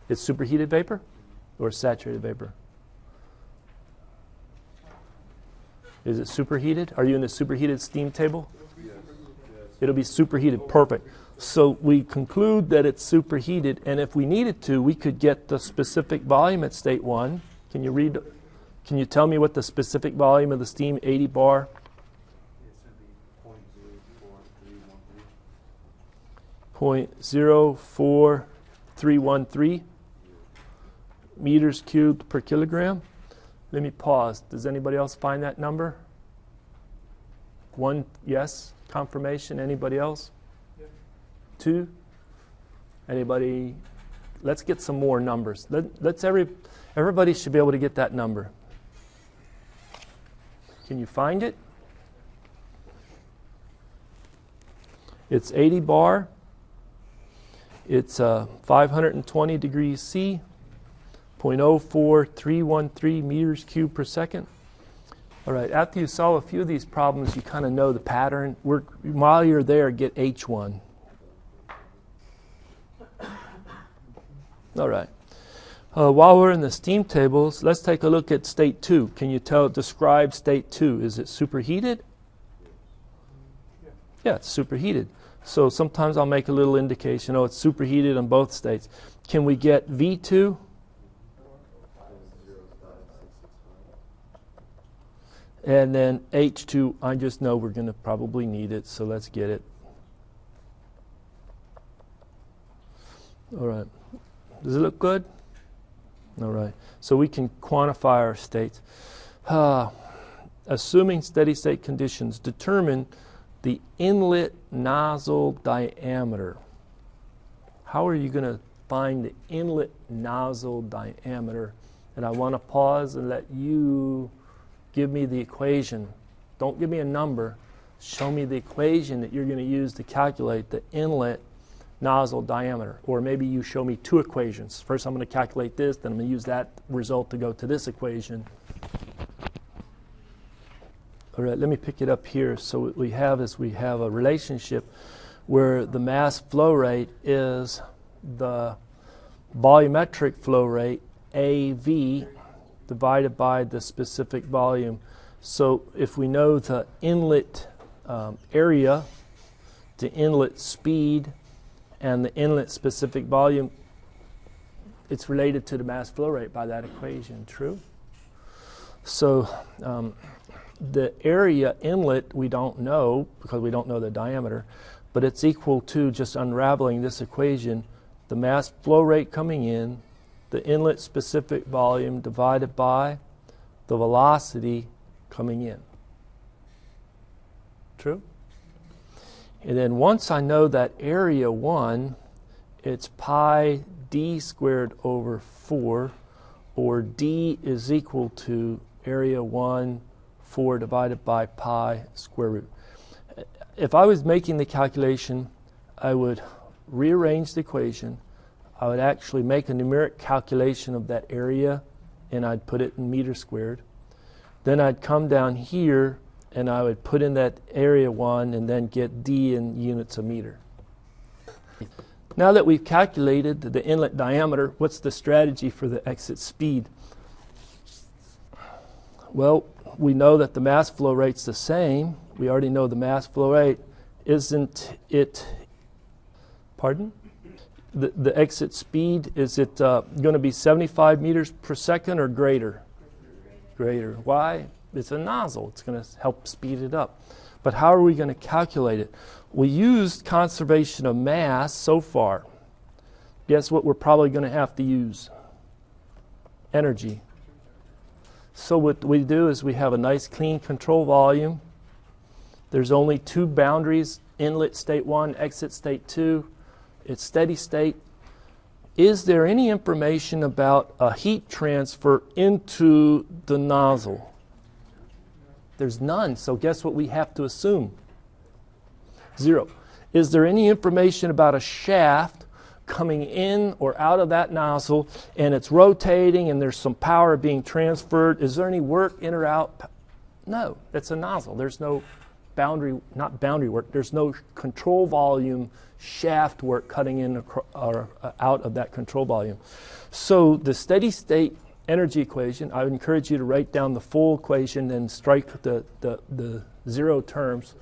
It's superheated vapor or saturated vapor? Is it superheated? Are you in the superheated steam table? Yes. It'll be superheated. Perfect. So we conclude that it's superheated, and if we needed to, we could get the specific volume at state 1. Can you tell me what the specific volume of the steam, 80 bar? It's going to be 0.04313 meters cubed per kilogram. Let me pause. Does anybody else find that number? One, yes. Confirmation. Anybody else? Yeah. 2? Anybody? Let's get some more numbers. Everybody should be able to get that number. Can you find it? It's 80 bar. It's 520 degrees C, 0.04313 meters cubed per second. All right, after you solve a few of these problems, you kind of know the pattern. While you're there, get H1. All right. While we're in the steam tables, let's take a look at state 2. Can you describe state 2? Is it superheated? Yeah, it's superheated. So sometimes I'll make a little indication, it's superheated in both states. Can we get V2? And then H2, I just know we're going to probably need it, so let's get it. All right. Does it look good? All right. So we can quantify our states. Assuming steady state conditions, determine the inlet nozzle diameter. How are you going to find the inlet nozzle diameter? And I want to pause and let you give me the equation. Don't give me a number. Show me the equation that you're going to use to calculate the inlet nozzle diameter. Or maybe you show me 2 equations. First I'm going to calculate this, then I'm going to use that result to go to this equation. All right, let me pick it up here. So what we have is we have a relationship where the mass flow rate is the volumetric flow rate, AV, divided by the specific volume. So if we know the inlet area, the inlet speed, and the inlet specific volume, it's related to the mass flow rate by that equation, true? So the area inlet we don't know because we don't know the diameter, but it's equal to, just unraveling this equation, the mass flow rate coming in, the inlet specific volume divided by the velocity coming in. True? And then once I know that area 1, it's pi d squared over 4, or d is equal to area 1, 4 divided by pi square root. If I was making the calculation, I would rearrange the equation. I would actually make a numeric calculation of that area, and I'd put it in meters squared. Then I'd come down here, and I would put in that area 1 and then get D in units a meter. Now that we've calculated the inlet diameter, what's the strategy for the exit speed? Well, we know that the mass flow rate's the same. We already know the mass flow rate. Isn't it, pardon? The exit speed, is it going to be 75 meters per second or greater? Greater. Why? It's a nozzle. It's going to help speed it up. But how are we going to calculate it? We used conservation of mass so far. Guess what we're probably going to have to use? Energy. So what we do is we have a nice clean control volume. There's only 2 boundaries, inlet state 1, exit state 2. It's steady state. Is there any information about a heat transfer into the nozzle? There's none, so guess what we have to assume? 0. Is there any information about a shaft coming in or out of that nozzle and it's rotating and there's some power being transferred? Is there any work in or out? No, it's a nozzle. There's no boundary, not boundary work, there's no control volume shaft work cutting in or out of that control volume. So the steady state energy equation, I would encourage you to write down the full equation and strike the 0 terms.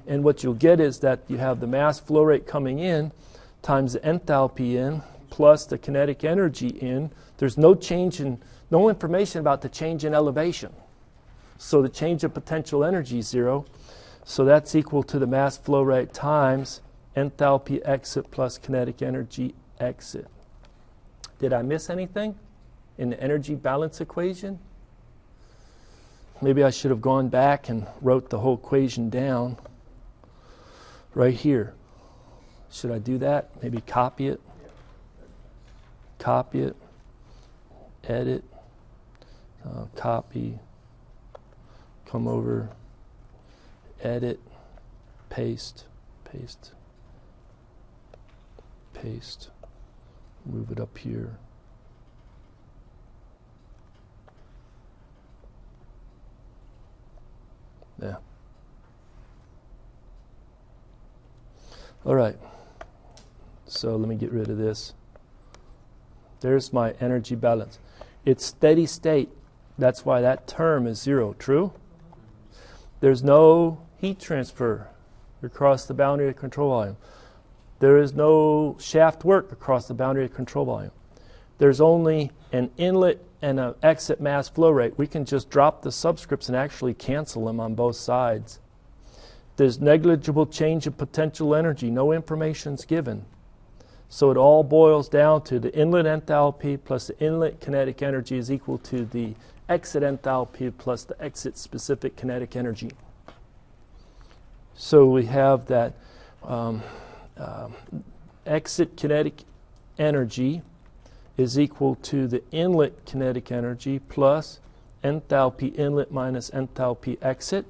And what you'll get is that you have the mass flow rate coming in times the enthalpy in plus the kinetic energy in. There's no information about the change in elevation. So the change of potential energy is 0. So that's equal to the mass flow rate times enthalpy exit plus kinetic energy exit. Did I miss anything in the energy balance equation? Maybe I should have gone back and wrote the whole equation down right here. Should I do that? Maybe copy it, edit, copy, come over, edit, paste, move it up here. Yeah. All right. So let me get rid of this. There's my energy balance. It's steady state. That's why that term is 0. True? There's no heat transfer across the boundary of control volume. There is no shaft work across the boundary of control volume. There's only an inlet and an exit mass flow rate. We can just drop the subscripts and actually cancel them on both sides. There's negligible change of potential energy. No information's given. So it all boils down to the inlet enthalpy plus the inlet kinetic energy is equal to the exit enthalpy plus the exit specific kinetic energy. So we have that exit kinetic energy is equal to the inlet kinetic energy plus enthalpy inlet minus enthalpy exit.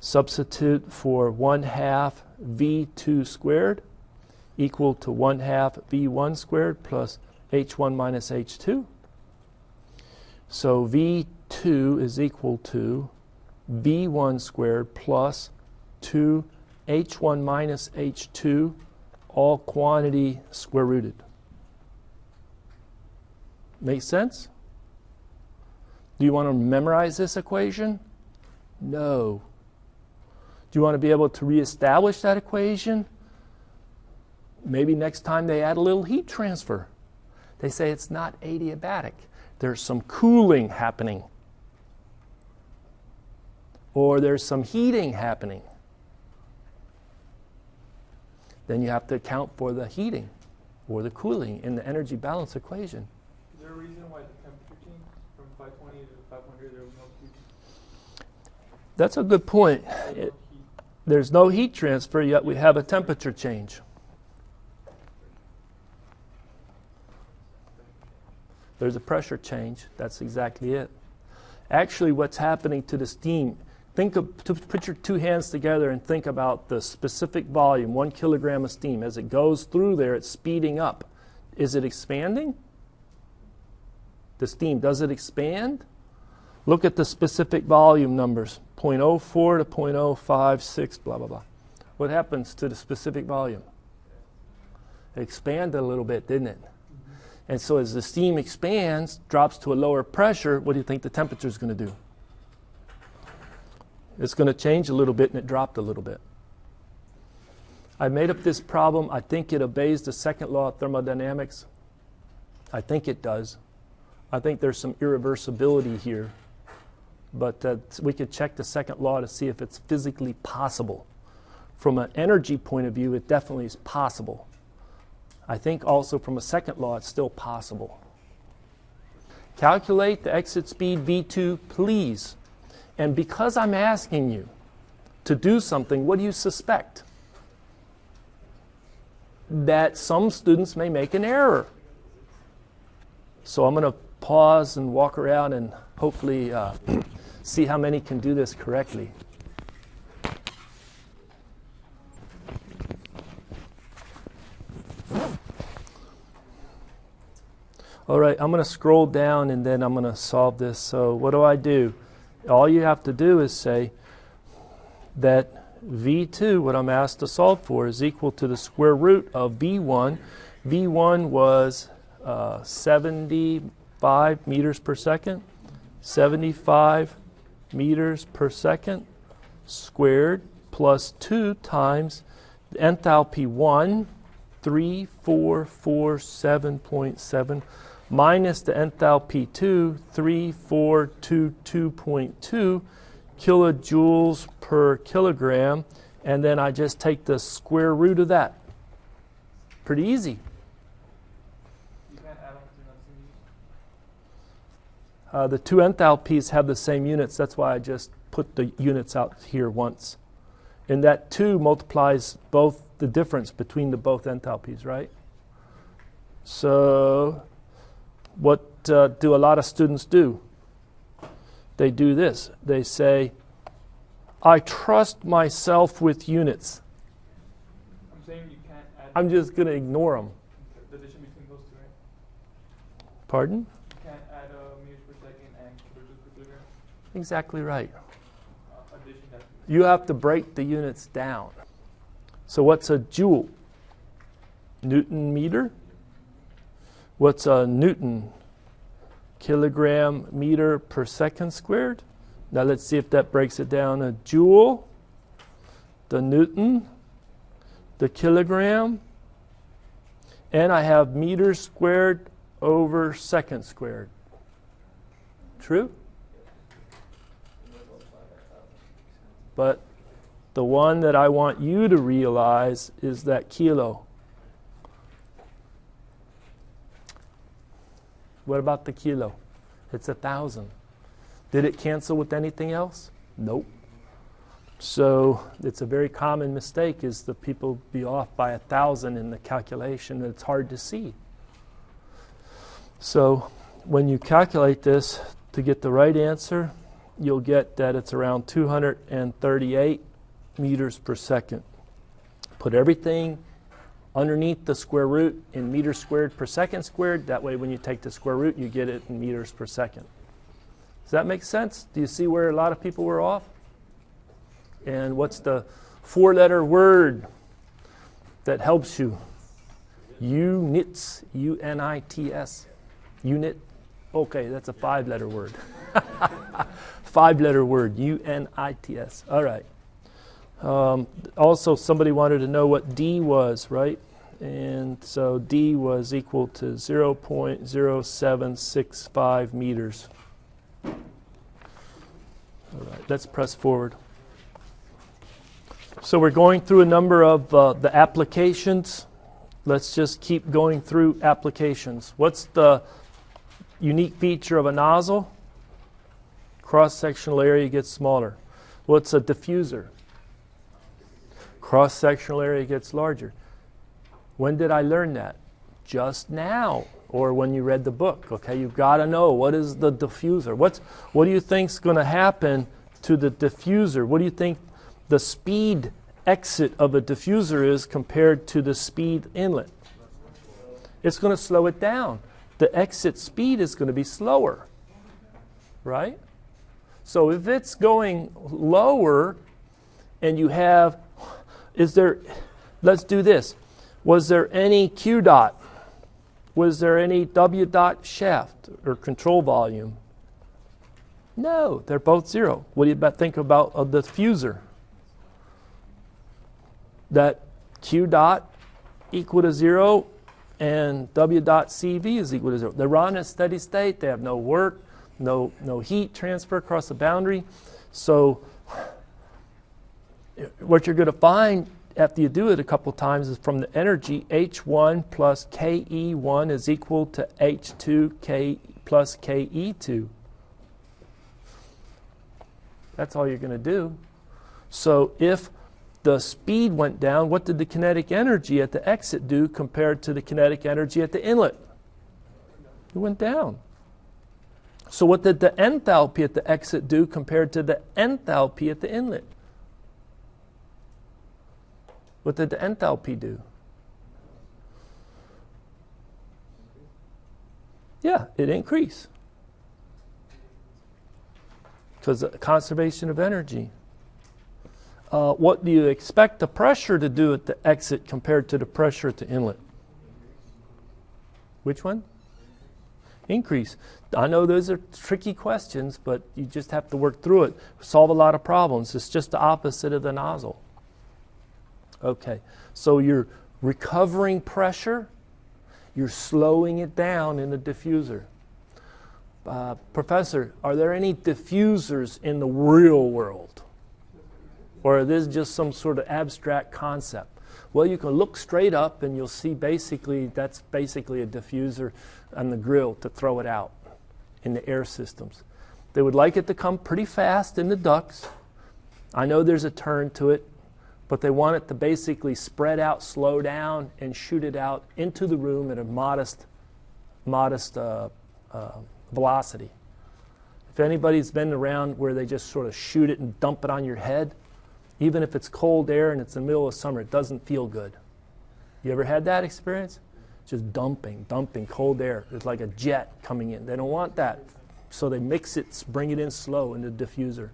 Substitute for 1/2 V2 squared equal to 1/2 V1 squared plus H1 minus H2. So V2 is equal to V1 squared plus 2 H1 minus H2, all quantity square rooted. Make sense? Do you want to memorize this equation? No. Do you want to be able to reestablish that equation? Maybe next time they add a little heat transfer. They say it's not adiabatic. There's some cooling happening. Or there's some heating happening. Then you have to account for the heating or the cooling in the energy balance equation. Is there a reason why the temperature changed from 520 to 500? There was no heat. That's a good point. There's no heat transfer, yet we have a temperature change. There's a pressure change. That's exactly it. Actually, what's happening to the steam, put your two hands together and think about the specific volume, 1 kilogram of steam. As it goes through there, it's speeding up. Is it expanding? The steam, does it expand? Look at the specific volume numbers, 0.04 to 0.056, blah, blah, blah. What happens to the specific volume? It expanded a little bit, didn't it? And so as the steam expands, drops to a lower pressure, what do you think the temperature is going to do? It's going to change a little bit, and it dropped a little bit. I made up this problem. I think it obeys the second law of thermodynamics. I think it does. I think there's some irreversibility here. But we could check the second law to see if it's physically possible. From an energy point of view, it definitely is possible. I think also from a second law, it's still possible. Calculate the exit speed V2, please. And because I'm asking you to do something, what do you suspect? That some students may make an error. So I'm going to pause and walk around and hopefully see how many can do this correctly. All right, I'm going to scroll down and then I'm going to solve this. So what do? All you have to do is say that V2, what I'm asked to solve for, is equal to the square root of V1. V1 was 75 meters per second. 75 meters per second squared plus 2 times the enthalpy 1, 3447.7 minus the enthalpy 2, 3422.2 kilojoules per kilogram, and then I just take the square root of that. Pretty easy. You can't add them to The two enthalpies have the same units. That's why I just put the units out here once. And that 2 multiplies both the difference between the both enthalpies, right? So what do a lot of students do? They do this. They say, I trust myself with units. I'm saying you can't add. I'm just going to ignore them. The addition between those two, right? Pardon? You can't add meters per second and kilojoules per kilogram. Exactly right. Addition has to be. You have to break the units down. So what's a joule? Newton meter? What's a Newton? Kilogram meter per second squared. Now let's see if that breaks it down. A joule, the Newton, the kilogram, and I have meters squared over second squared. True? But the one that I want you to realize is that kilo. What about the kilo? It's 1,000. Did it cancel with anything else? Nope. So it's a very common mistake is the people be off by 1,000 in the calculation. It's hard to see. So when you calculate this to get the right answer, you'll get that it's around 238 meters per second. Put everything underneath the square root in meters squared per second squared. That way when you take the square root, you get it in meters per second. Does that make sense? Do you see where a lot of people were off? And what's the 4-letter word that helps you? Units. U-N-I-T-S. Unit. Okay, that's a 5-letter word. 5-letter word. U-N-I-T-S. All right. Also, somebody wanted to know what D was, right? And so D was equal to 0.0765 meters. All right, let's press forward. So we're going through a number of the applications. Let's just keep going through applications. What's the unique feature of a nozzle? Cross-sectional area gets smaller. What's a diffuser? Cross-sectional area gets larger. When did I learn that? Just now, or when you read the book. Okay, you've got to know what is the diffuser. What do you think's going to happen to the diffuser. What do you think the speed exit of a diffuser is compared to the speed inlet? It's going to slow it down. The exit speed is going to be slower, right? So if it's going lower and you have, let's do this. Was there any Q dot? Was there any W dot shaft or control volume? No, they're both zero. What do you think about a diffuser? That Q dot equal to zero and W dot CV is equal to zero. They run at steady state. They have no work, no heat transfer across the boundary. So what you're going to find after you do it a couple times is from the energy, H1 plus KE1 is equal to H2 K plus KE2. That's all you're going to do. So if the speed went down, what did the kinetic energy at the exit do compared to the kinetic energy at the inlet? It went down. So what did the enthalpy at the exit do compared to the enthalpy at the inlet? What did the enthalpy do? Yeah, it increased. Because of conservation of energy. What do you expect the pressure to do at the exit compared to the pressure at the inlet? Which one? Increase. I know those are tricky questions, but you just have to work through it. Solve a lot of problems. It's just the opposite of the nozzle. Okay, so you're recovering pressure, you're slowing it down in the diffuser. Professor, are there any diffusers in the real world? Or is this just some sort of abstract concept? Well, you can look straight up and you'll see that's basically a diffuser on the grill to throw it out in the air systems. They would like it to come pretty fast in the ducts. I know there's a turn to it, but they want it to basically spread out, slow down, and shoot it out into the room at a modest velocity. If anybody's been around where they just sort of shoot it and dump it on your head, even if it's cold air and it's the middle of summer, it doesn't feel good. You ever had that experience? Just dumping cold air. It's like a jet coming in. They don't want that. So they mix it, bring it in slow in the diffuser.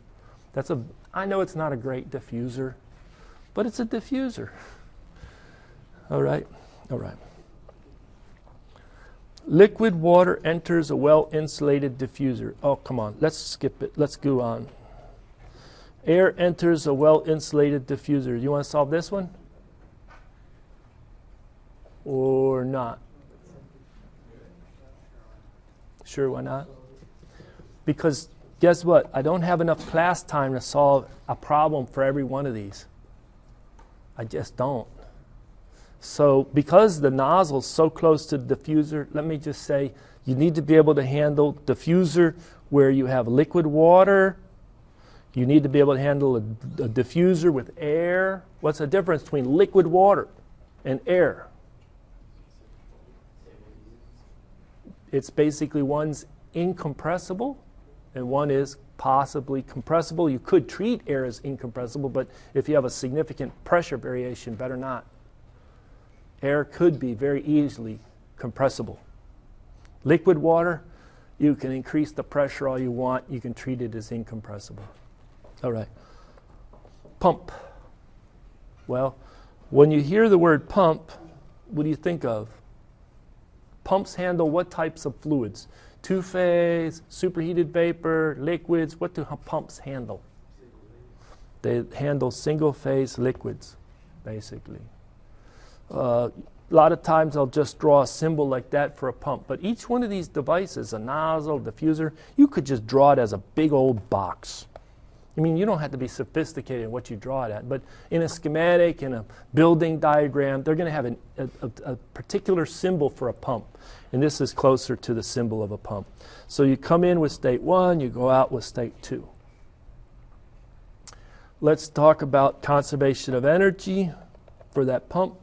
I know it's not a great diffuser, but it's a diffuser. All right. Liquid water enters a well-insulated diffuser. Oh, come on. Let's skip it. Let's go on. Air enters a well-insulated diffuser. You want to solve this one? Or not? Sure, why not? Because guess what? I don't have enough class time to solve a problem for every one of these. I just don't. So because the nozzle is so close to the diffuser, let me just say you need to be able to handle diffuser where you have liquid water. You need to be able to handle a diffuser with air. What's the difference between liquid water and air? It's basically one's incompressible and one is possibly compressible. You could treat air as incompressible, but if you have a significant pressure variation, better not. Air could be very easily compressible. Liquid water, you can increase the pressure all you want. You can treat it as incompressible. All right. Pump. Well, when you hear the word pump, what do you think of? Pumps handle what types of fluids? Two-phase, superheated vapor, liquids. What do pumps handle? They handle single-phase liquids, basically. A lot of times I'll just draw a symbol like that for a pump. But each one of these devices, a nozzle, diffuser, you could just draw it as a big old box. I mean, you don't have to be sophisticated in what you draw it at. But in a schematic, in a building diagram, they're going to have a particular symbol for a pump. And this is closer to the symbol of a pump. So you come in with state 1, you go out with state 2. Let's talk about conservation of energy for that pump.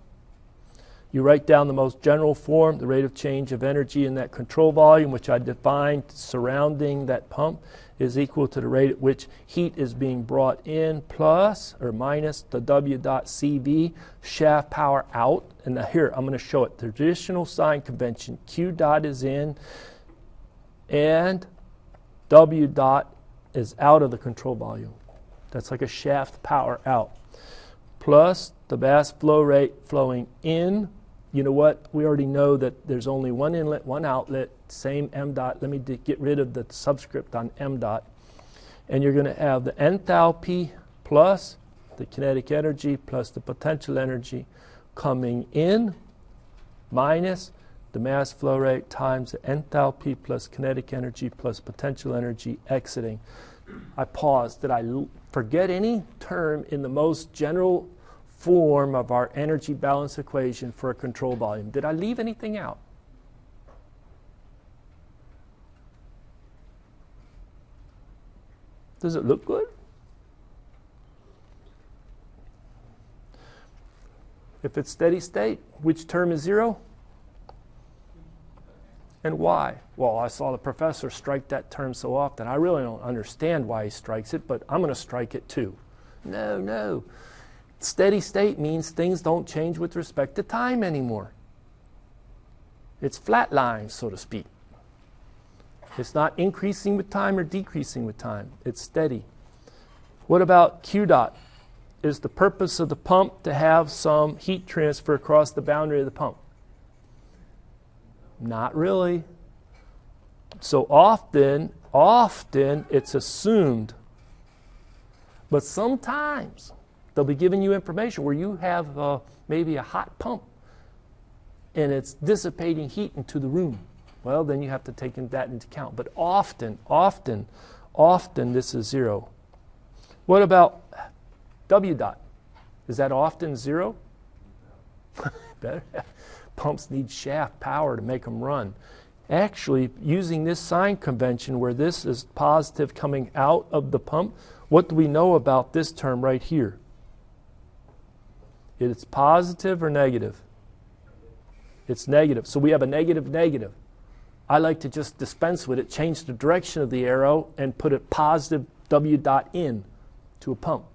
You write down the most general form, the rate of change of energy in that control volume, which I defined surrounding that pump, is equal to the rate at which heat is being brought in plus or minus the W dot CV, shaft power out. And now here, I'm going to show it. The traditional sign convention, Q dot is in and W dot is out of the control volume. That's like a shaft power out. Plus the mass flow rate flowing in. You know what? We already know that there's only one inlet, one outlet, same M dot. Let me get rid of the subscript on M dot. And you're going to have the enthalpy plus the kinetic energy plus the potential energy coming in minus the mass flow rate times the enthalpy plus kinetic energy plus potential energy exiting. I paused. Did I forget any term in the most general form of our energy balance equation for a control volume? Did I leave anything out? Does it look good? If it's steady state, which term is zero? And why? Well, I saw the professor strike that term so often. I really don't understand why he strikes it, but I'm going to strike it too. No. Steady state means things don't change with respect to time anymore. It's flat line, so to speak. It's not increasing with time or decreasing with time. It's steady. What about Q dot? Is the purpose of the pump to have some heat transfer across the boundary of the pump? Not really. So often it's assumed. But sometimes they'll be giving you information where you have maybe a hot pump and it's dissipating heat into the room. Well, then you have to take that into account. But often this is zero. What about W dot? Is that often zero? Better. Pumps need shaft power to make them run. Actually, using this sign convention where this is positive coming out of the pump, what do we know about this term right here? It's positive or negative? It's negative. So we have a negative. I like to just dispense with it, change the direction of the arrow, and put a positive W dot in to a pump.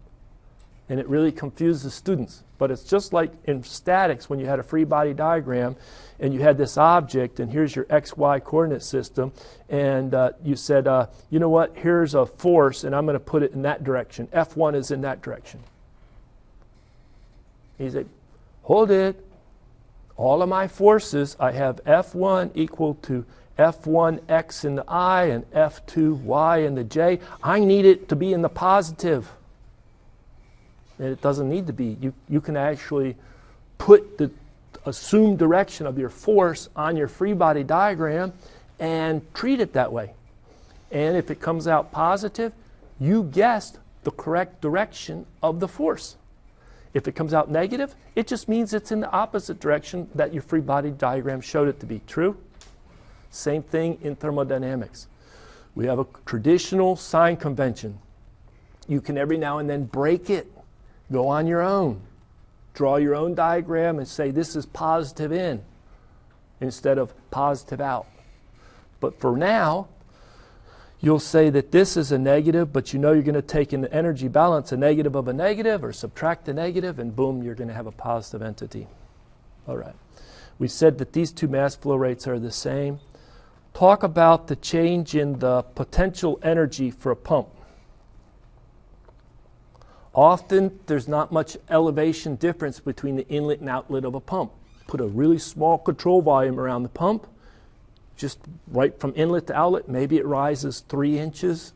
And it really confuses students. But it's just like in statics when you had a free body diagram and you had this object and here's your XY coordinate system and you said, you know what, here's a force and I'm going to put it in that direction. F1 is in that direction. He said, hold it. All of my forces, I have F1 equal to F1x in the I and F2y in the j. I need it to be in the positive. And it doesn't need to be. You can actually put the assumed direction of your force on your free body diagram and treat it that way. And if it comes out positive, you guessed the correct direction of the force. If it comes out negative, it just means it's in the opposite direction that your free body diagram showed it to be. True? Same thing in thermodynamics. We have a traditional sign convention. You can every now and then break it. Go on your own. Draw your own diagram and say this is positive in instead of positive out. But for now, you'll say that this is a negative, but you know you're going to take in the energy balance a negative of a negative or subtract the negative, and boom, you're going to have a positive entity. All right. We said that these two mass flow rates are the same. Talk about the change in the potential energy for a pump. Often, there's not much elevation difference between the inlet and outlet of a pump. Put a really small control volume around the pump, just right from inlet to outlet, maybe it rises 3 inches.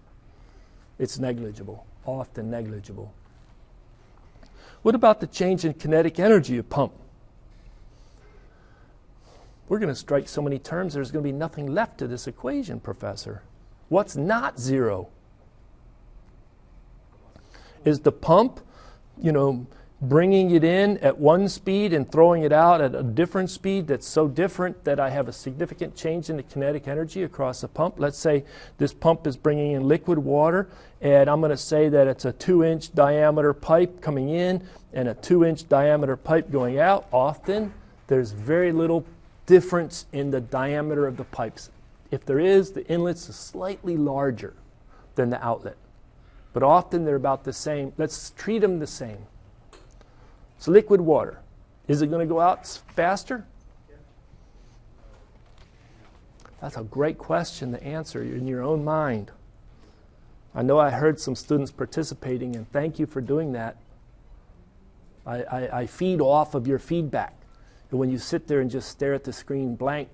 It's negligible, often negligible. What about the change in kinetic energy of pump? We're going to strike so many terms, there's going to be nothing left to this equation, Professor. What's not zero? Is the pump, bringing it in at one speed and throwing it out at a different speed that's so different that I have a significant change in the kinetic energy across the pump? Let's say this pump is bringing in liquid water, and I'm going to say that it's a 2-inch diameter pipe coming in and a 2-inch diameter pipe going out. Often, there's very little difference in the diameter of the pipes. If there is, the inlet's slightly larger than the outlet. But often they're about the same. Let's treat them the same. So liquid water, is it going to go out faster? That's a great question to answer in your own mind. I know I heard some students participating, and thank you for doing that. I feed off of your feedback. And when you sit there and just stare at the screen blank,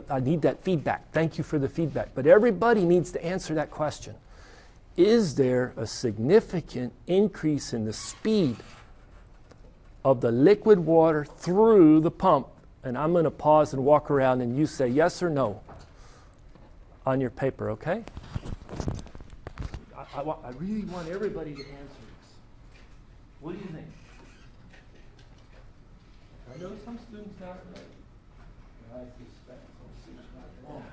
I need that feedback. Thank you for the feedback. But everybody needs to answer that question. Is there a significant increase in the speed of the liquid water through the pump? And I'm going to pause and walk around, and you say yes or no on your paper, okay? I really want everybody to answer this. What do you think? I know some students got it right. I suspect some students got it wrong.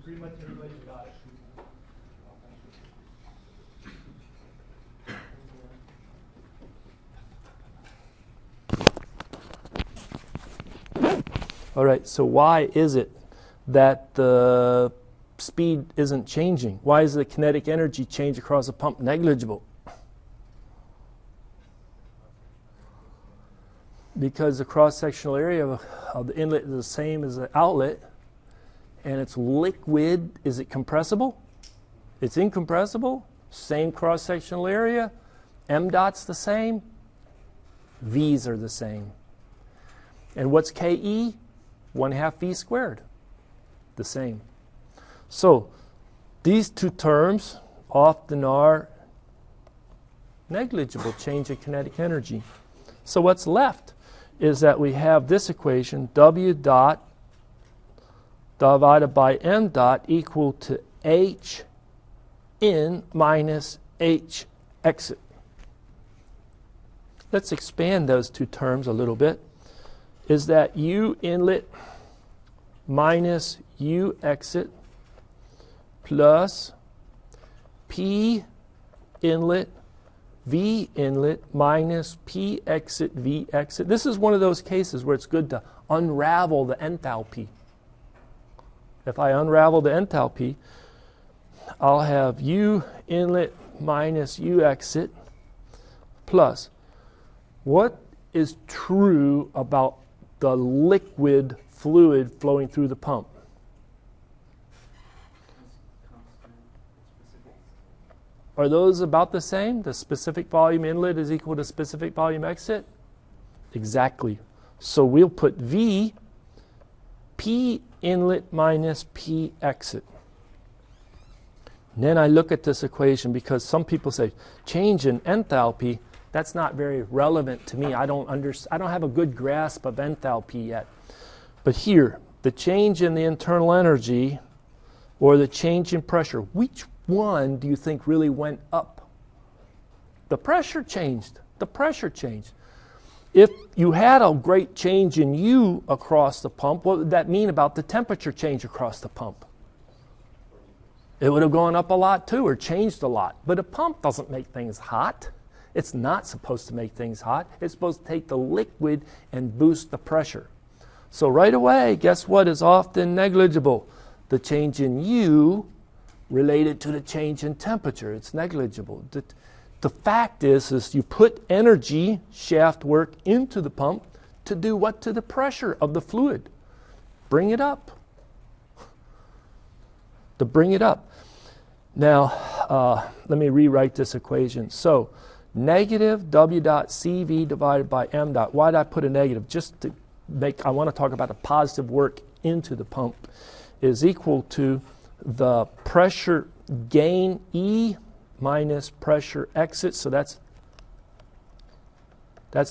Pretty much everybody's got it. All right, so why is it that the speed isn't changing? Why is the kinetic energy change across a pump negligible? Because the cross-sectional area of the inlet is the same as the outlet, and it's liquid. Is it compressible? It's incompressible. Same cross-sectional area. M dot's the same. V's are the same. And what's KE? 1/2 V squared. The same. So these two terms often are negligible change in kinetic energy. So what's left is that we have this equation, W dot divided by M dot equal to H in minus H exit. Let's expand those two terms a little bit. Is that U inlet minus U exit plus P inlet V inlet minus P exit V exit. This is one of those cases where it's good to unravel the enthalpy. If I unravel the enthalpy, I'll have U inlet minus U exit plus. What is true about the liquid fluid flowing through the pump? Are those about the same? The specific volume inlet is equal to specific volume exit? Exactly. So we'll put V, P inlet minus P exit. And then I look at this equation because some people say change in enthalpy. That's not very relevant to me. I don't have a good grasp of enthalpy yet. But here, the change in the internal energy or the change in pressure, which one do you think really went up? The pressure changed. The pressure changed. If you had a great change in U across the pump, what would that mean about the temperature change across the pump? It would have gone up a lot too, or changed a lot. But a pump doesn't make things hot. It's not supposed to make things hot. It's supposed to take the liquid and boost the pressure. So right away, guess what is often negligible? The change in U related to the change in temperature. It's negligible. The fact is you put energy, shaft work, into the pump to do what to the pressure of the fluid? bring it up. To bring it up. Now, let me rewrite this equation. So, negative W dot CV divided by M dot. Why did I put a negative? Just to make, I want to talk about the positive work into the pump, is equal to the pressure gain E minus pressure exit. So that's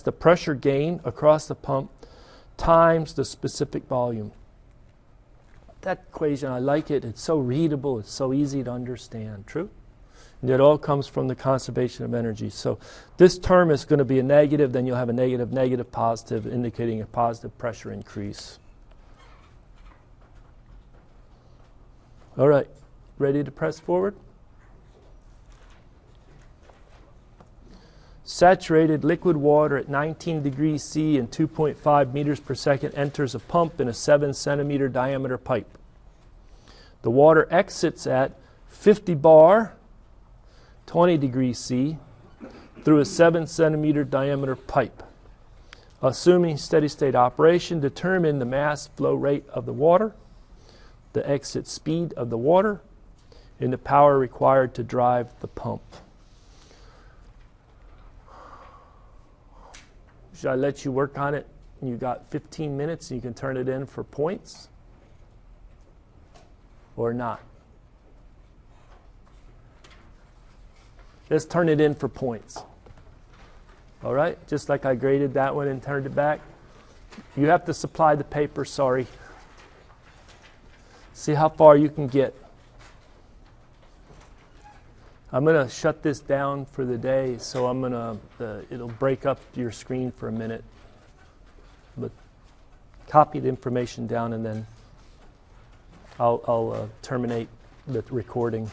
the pressure gain across the pump times the specific volume. That equation, I like it. It's so readable. It's so easy to understand. True? And it all comes from the conservation of energy. So this term is going to be a negative. Then you'll have a negative, negative, positive, indicating a positive pressure increase. All right. Ready to press forward? Saturated liquid water at 19 degrees C and 2.5 meters per second enters a pump in a 7 centimeter diameter pipe. The water exits at 50 bar, 20 degrees C, through a 7 centimeter diameter pipe. Assuming steady state operation, determine the mass flow rate of the water, the exit speed of the water, and the power required to drive the pump. Should I let you work on it? You got 15 minutes and you can turn it in for points? Or not? Let's turn it in for points. All right? Just like I graded that one and turned it back. You have to supply the paper, sorry. See how far you can get. I'm going to shut this down for the day, so I'm going to, it'll break up your screen for a minute. But copy the information down and then I'll terminate the recording.